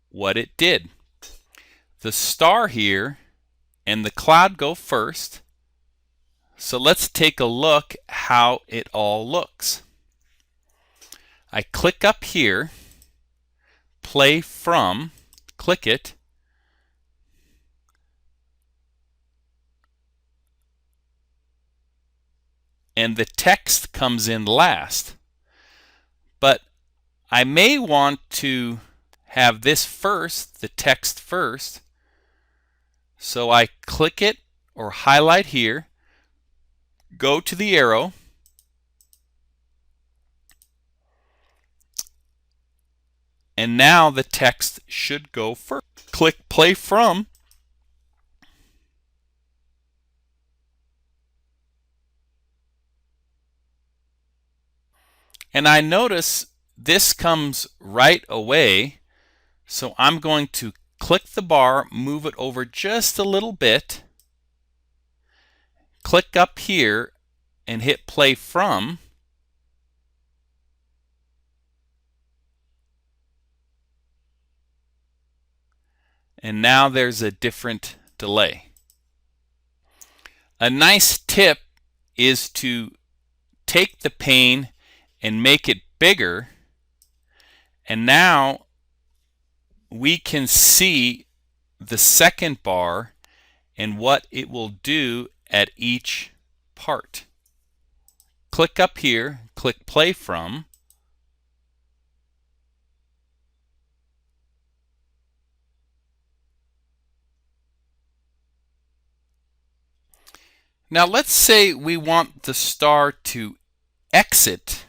what it did. The star here and the cloud go first. So let's take a look how it all looks. I click up here, play from, click it, and the text comes in last. But I may want to have this first, the text first. So I click it or highlight here, go to the arrow, and now the text should go first. Click play from, and I notice this comes right away. So I'm going to click the bar, move it over just a little bit, click up here and hit play from, and now there's a different delay. A nice tip is to take the pane and make it bigger, and now we can see the second bar and what it will do at each part. Click up here, click play from, now let's say we want the star to exit.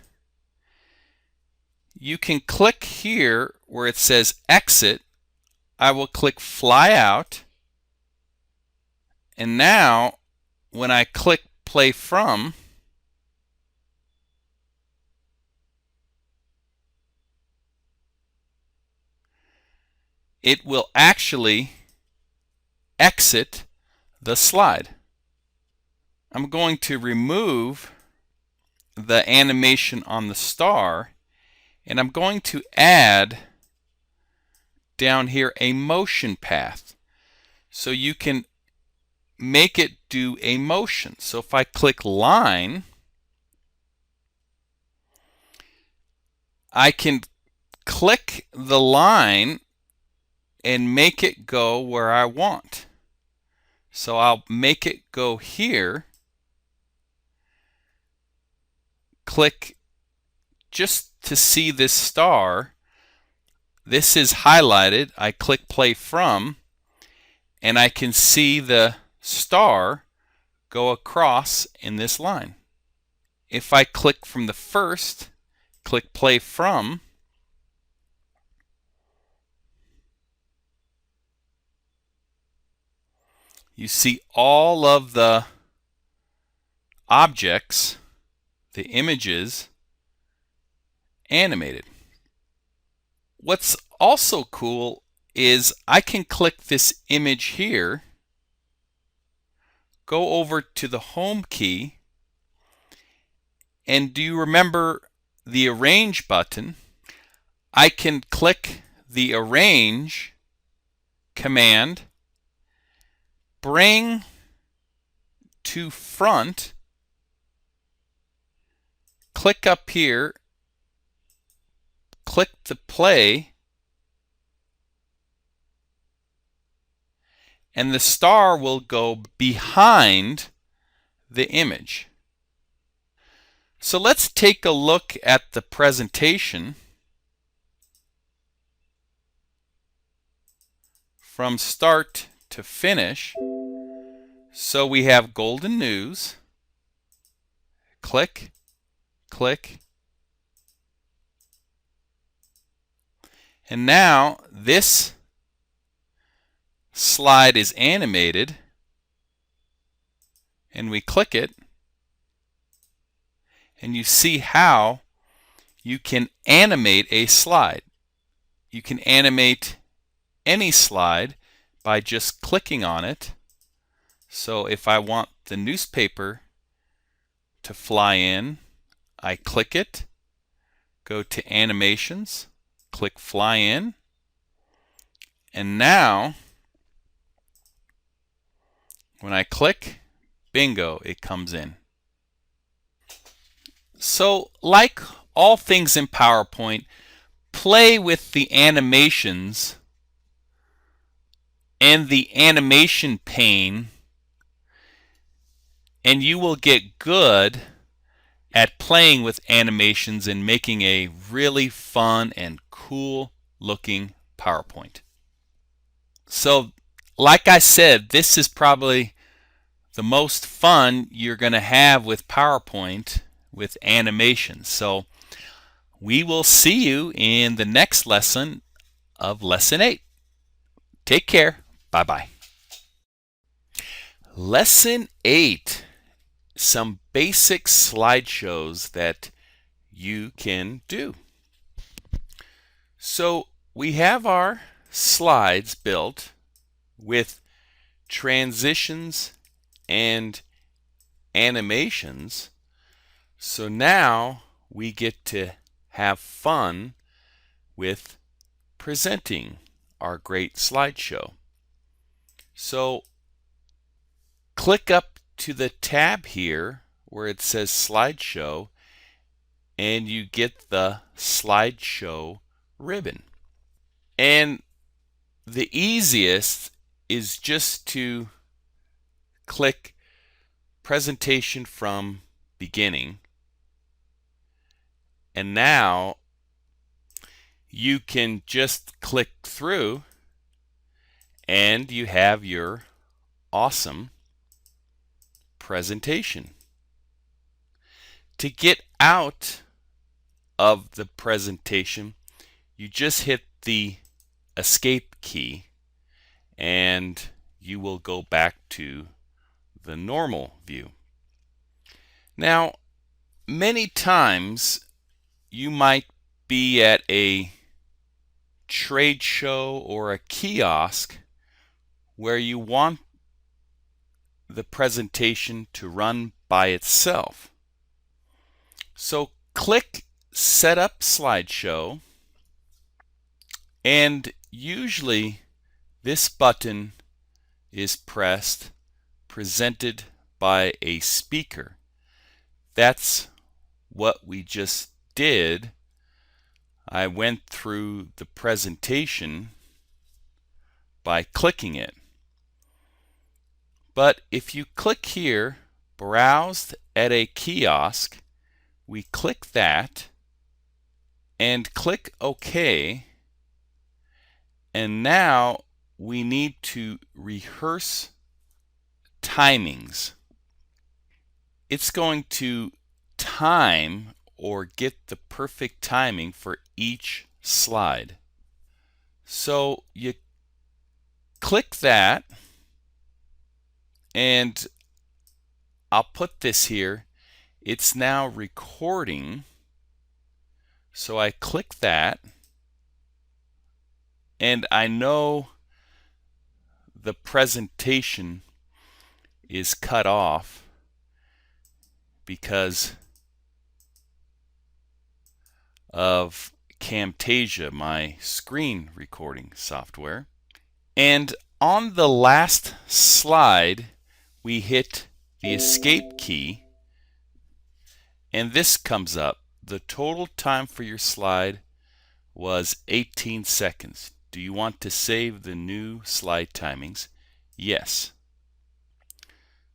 You can click here where it says exit. I will click fly out, and now when I click play from, it will actually exit the slide. I'm going to remove the animation on the star, and I'm going to add down here a motion path so you can make it do a motion. So if I click line, I can click the line and make it go where I want. So I'll make it go here, click just to see this star. this is highlighted. I click play from, and I can see the star go across in this line. If I click from the first, click play from, you see all of the objects, the images, animated. What's also cool is I can click this image here, go over to the home key, and do you remember the arrange button? I can click the arrange command, bring to front, click up here, click the play, and the star will go behind the image. So let's take a look at the presentation from start to finish. So we have golden news, click, click, and now this slide is animated, and we click it, and you see how you can animate a slide. You can animate any slide by just clicking on it. So if I want the newspaper to fly in, I click it, go to animations, click fly in, and now when I click, bingo, it comes in. So like all things in PowerPoint, play with the animations and the animation pane, and you will get good at playing with animations and making a really fun and cool looking PowerPoint. So like I said, this is probably the most fun you're going to have with PowerPoint with animations. So we will see you in the next lesson of Lesson 8. Take care. Bye-bye. Lesson 8. Some basic slideshows that you can do. So we have our slides built with transitions and animations. So now we get to have fun with presenting our great slideshow. So click up to the tab here where it says slideshow, and you get the slideshow ribbon. And the easiest is just to click presentation from beginning, and now you can just click through and you have your awesome presentation. To get out of the presentation, you just hit the escape key and you will go back to the normal view. Now, many times you might be at a trade show or a kiosk where you want the presentation to run by itself. So click Set Up Slideshow, and usually this button is pressed, presented by a speaker. That's what we just did. I went through the presentation by clicking it. But if you click here, Browse at a Kiosk, we click that and click OK, And now we need to rehearse timings. It's going to time or get the perfect timing for each slide. So you click that, and I'll put this here. It's now recording. So I click that, and I know the presentation is cut off because of Camtasia, my screen recording software. And on the last slide, we hit the escape key, and this comes up. The total time for your slide was 18 seconds. Do you want to save the new slide timings? Yes.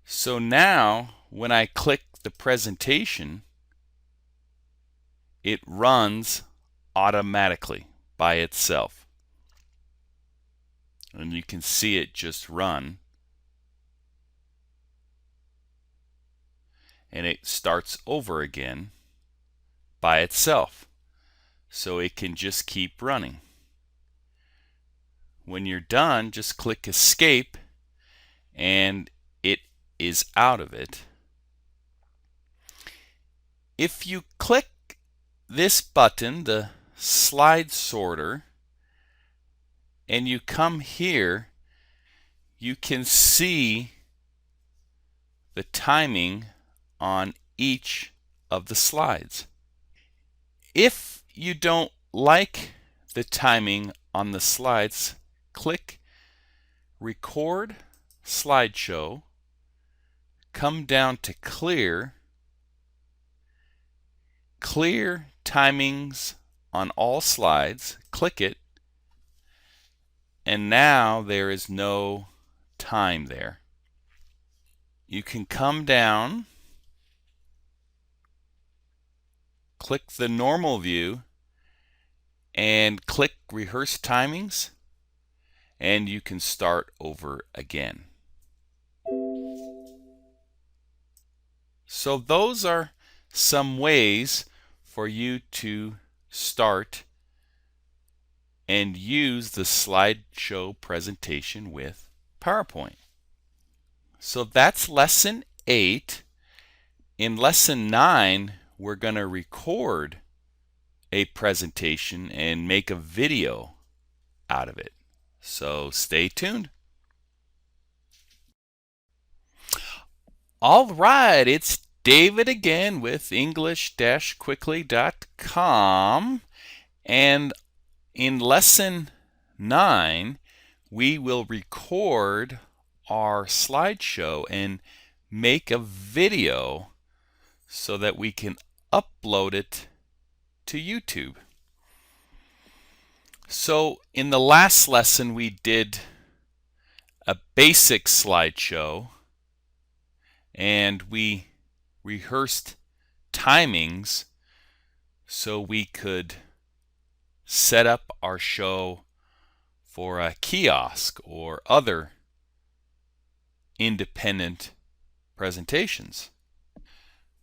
So now, when I click the presentation, it runs automatically by itself. And you can see it just run. And it starts over again by itself. So it can just keep running. When you're done, just click escape and it is out of it. If you click this button, the slide sorter, and you come here, you can see the timing on each of the slides. If you don't like the timing on the slides, click Record Slideshow, come down to Clear timings on all slides, click it, and now there is no time there. You can come down, click the normal view, and click Rehearse Timings, and you can start over again. So those are some ways for you to start and use the slideshow presentation with PowerPoint. So that's lesson 8. In lesson 9, we're going to record a presentation and make a video out of it. So stay tuned. All right, it's David again with English-quickly.com, and in lesson 9 we will record our slideshow and make a video so that we can upload it to YouTube. So in the last lesson we did a basic slideshow and we rehearsed timings so we could set up our show for a kiosk or other independent presentations.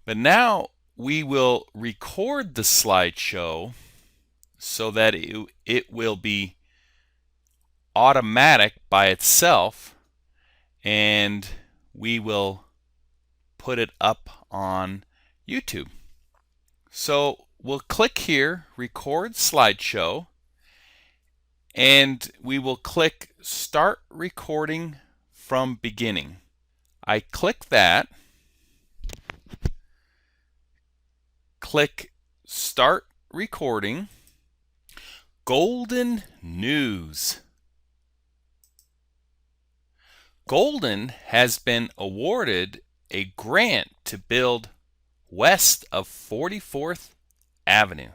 But now we will record the slideshow so that it will be automatic by itself, and we will put it up on YouTube. So we'll click here, Record Slideshow, and we will click Start Recording from Beginning. I click that, click Start Recording. Golden News. Golden has been awarded a grant to build west of 44th Avenue.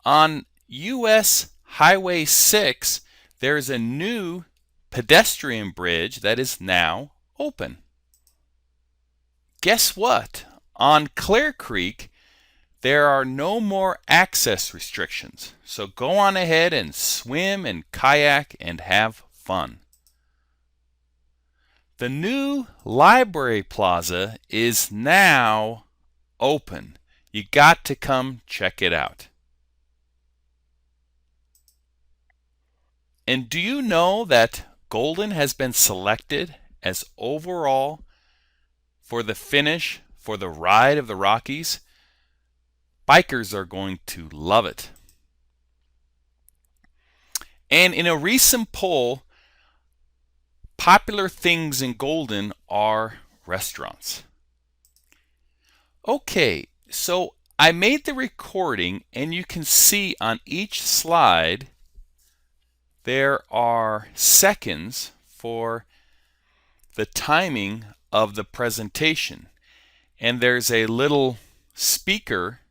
On US Highway 6, there's a new pedestrian bridge that is now open. Guess what? On Clear Creek, there are no more access restrictions. So go on ahead and swim and kayak and have fun. The new library plaza is now open. You got to come check it out. And do you know that Golden has been selected as overall for the finish for the Ride of the Rockies? Bikers are going to love it. And in a recent poll, popular things in Golden are restaurants. Okay, so I made the recording, and you can see on each slide there are seconds for the timing of the presentation. And there's a little speaker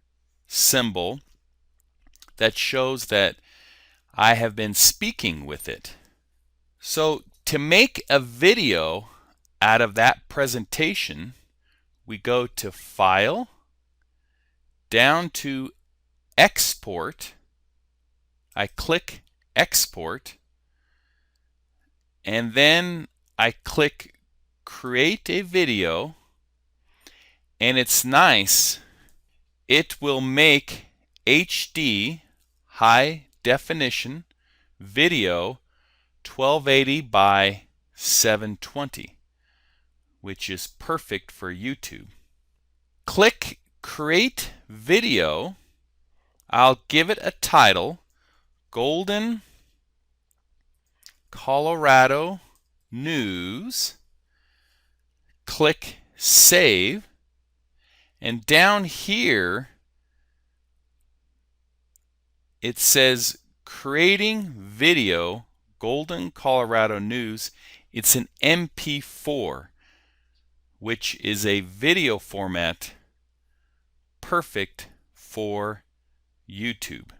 symbol that shows that I have been speaking with it. So to make a video out of that presentation, we go to File, down to Export. I click Export, and then I click Create a Video, and it's nice. It will make HD, high definition video 1280 by 720, which is perfect for YouTube. Click Create Video. I'll give it a title, Golden, Colorado News. Click Save. And down here, it says Creating Video, Golden, Colorado News. It's an MP4, which is a video format perfect for YouTube.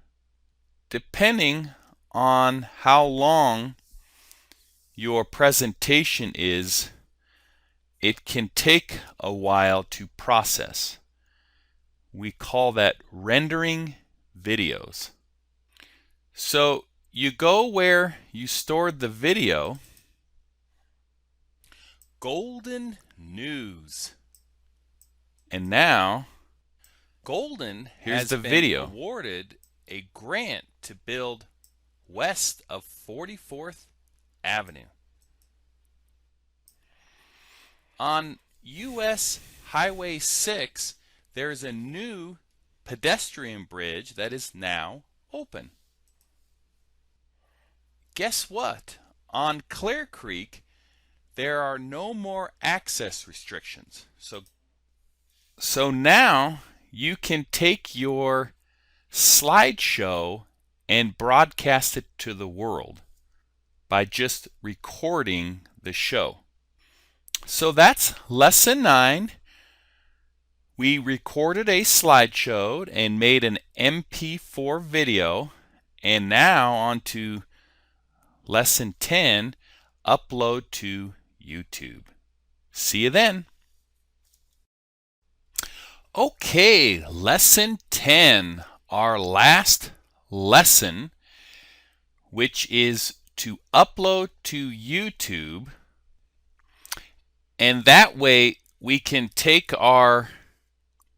Depending on how long your presentation is, it can take a while to process. We call that rendering videos. So you go where you stored the video, Golden News. And now Golden has been awarded a grant to build west of 44th Avenue. On US Highway 6, there is a new pedestrian bridge that is now open. Guess what? On Clear Creek, there are no more access restrictions. So now you can take your slideshow and broadcast it to the world by just recording the show. So that's lesson 9. We recorded a slideshow and made an MP4 video, and now on to lesson 10, upload to YouTube. See you then. Okay, lesson 10, our last lesson, which is to upload to YouTube. And that way we can take our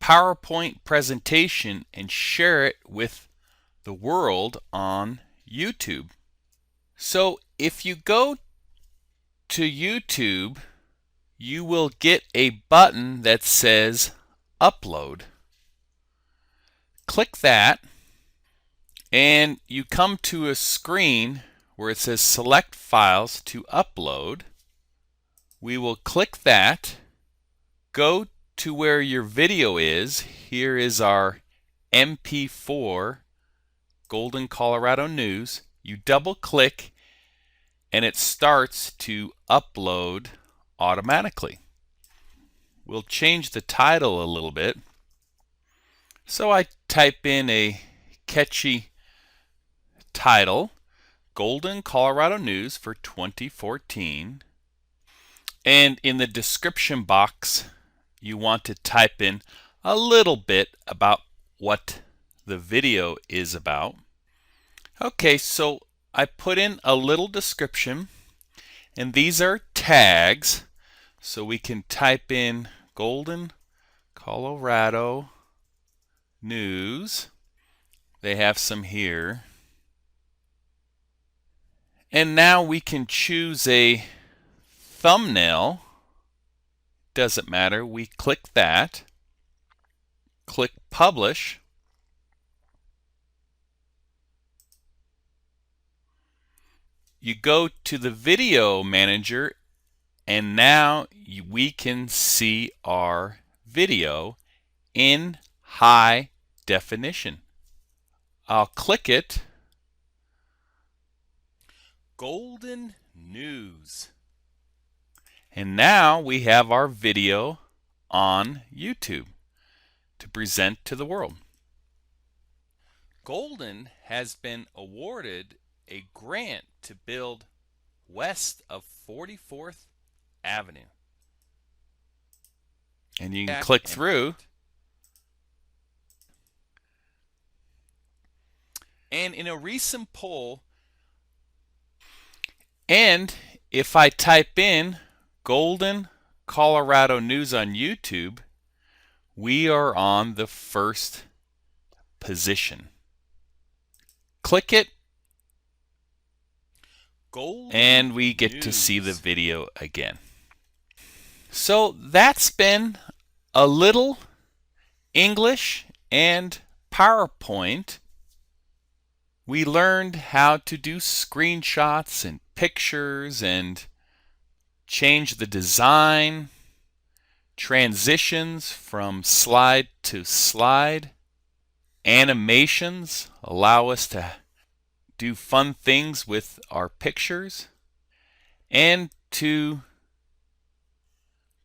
PowerPoint presentation and share it with the world on YouTube. So if you go to YouTube, you will get a button that says Upload. Click that, and you come to a screen where it says Select Files to Upload. We will click that, go to where your video is. Here is our MP4 Golden, Colorado News. You double click and it starts to upload automatically. We'll change the title a little bit. So I type in a catchy title, Golden, Colorado News for 2014. And in the description box, you want to type in a little bit about what the video is about. Okay, so I put in a little description, and these are tags, so we can type in Golden, Colorado news. They have some here. And now we can choose a thumbnail. Doesn't matter. We click that. Click Publish. You go to the video manager, and now we can see our video in high definition. I'll click it. Golden News. And now we have our video on YouTube to present to the world. Golden has been awarded a grant to build west of 44th Avenue. And you can click through. And in a recent poll, and if I type in Golden, Colorado News on YouTube, we are on the first position. Click it, and we get to see the video again. So that's been a little English and PowerPoint. We learned how to do screenshots and pictures and change the design, transitions from slide to slide. Animations allow us to do fun things with our pictures, and to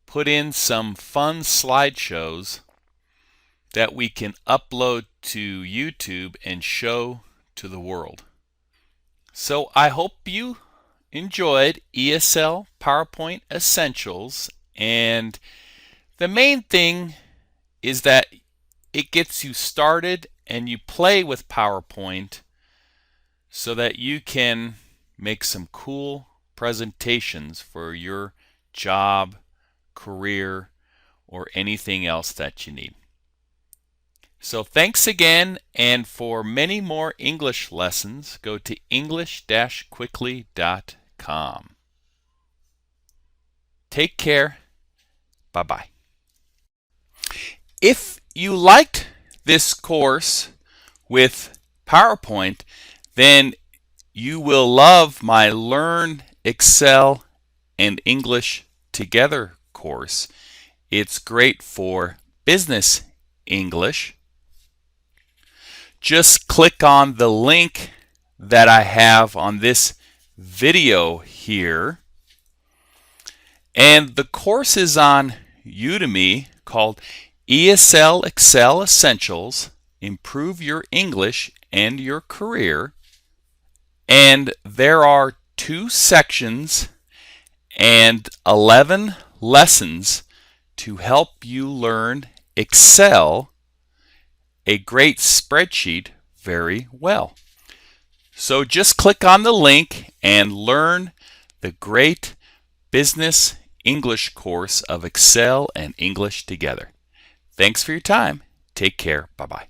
put in some fun slideshows that we can upload to YouTube and show to the world. So I hope you enjoyed ESL PowerPoint Essentials, and the main thing is that it gets you started and you play with PowerPoint so that you can make some cool presentations for your job, career, or anything else that you need. So thanks again, and for many more English lessons, go to english-quickly.com. Take care. Bye-bye. If you liked this course with PowerPoint, then you will love my Learn, Excel, and English Together course. It's great for business English. Just click on the link that I have on this video here. And the course is on Udemy called ESL Excel Essentials, Improve Your English and Your Career. And there are 2 sections and 11 lessons to help you learn Excel, a great spreadsheet, very well. So just click on the link and learn the great business English course of Excel and English Together. Thanks for your time. Take care. Bye-bye.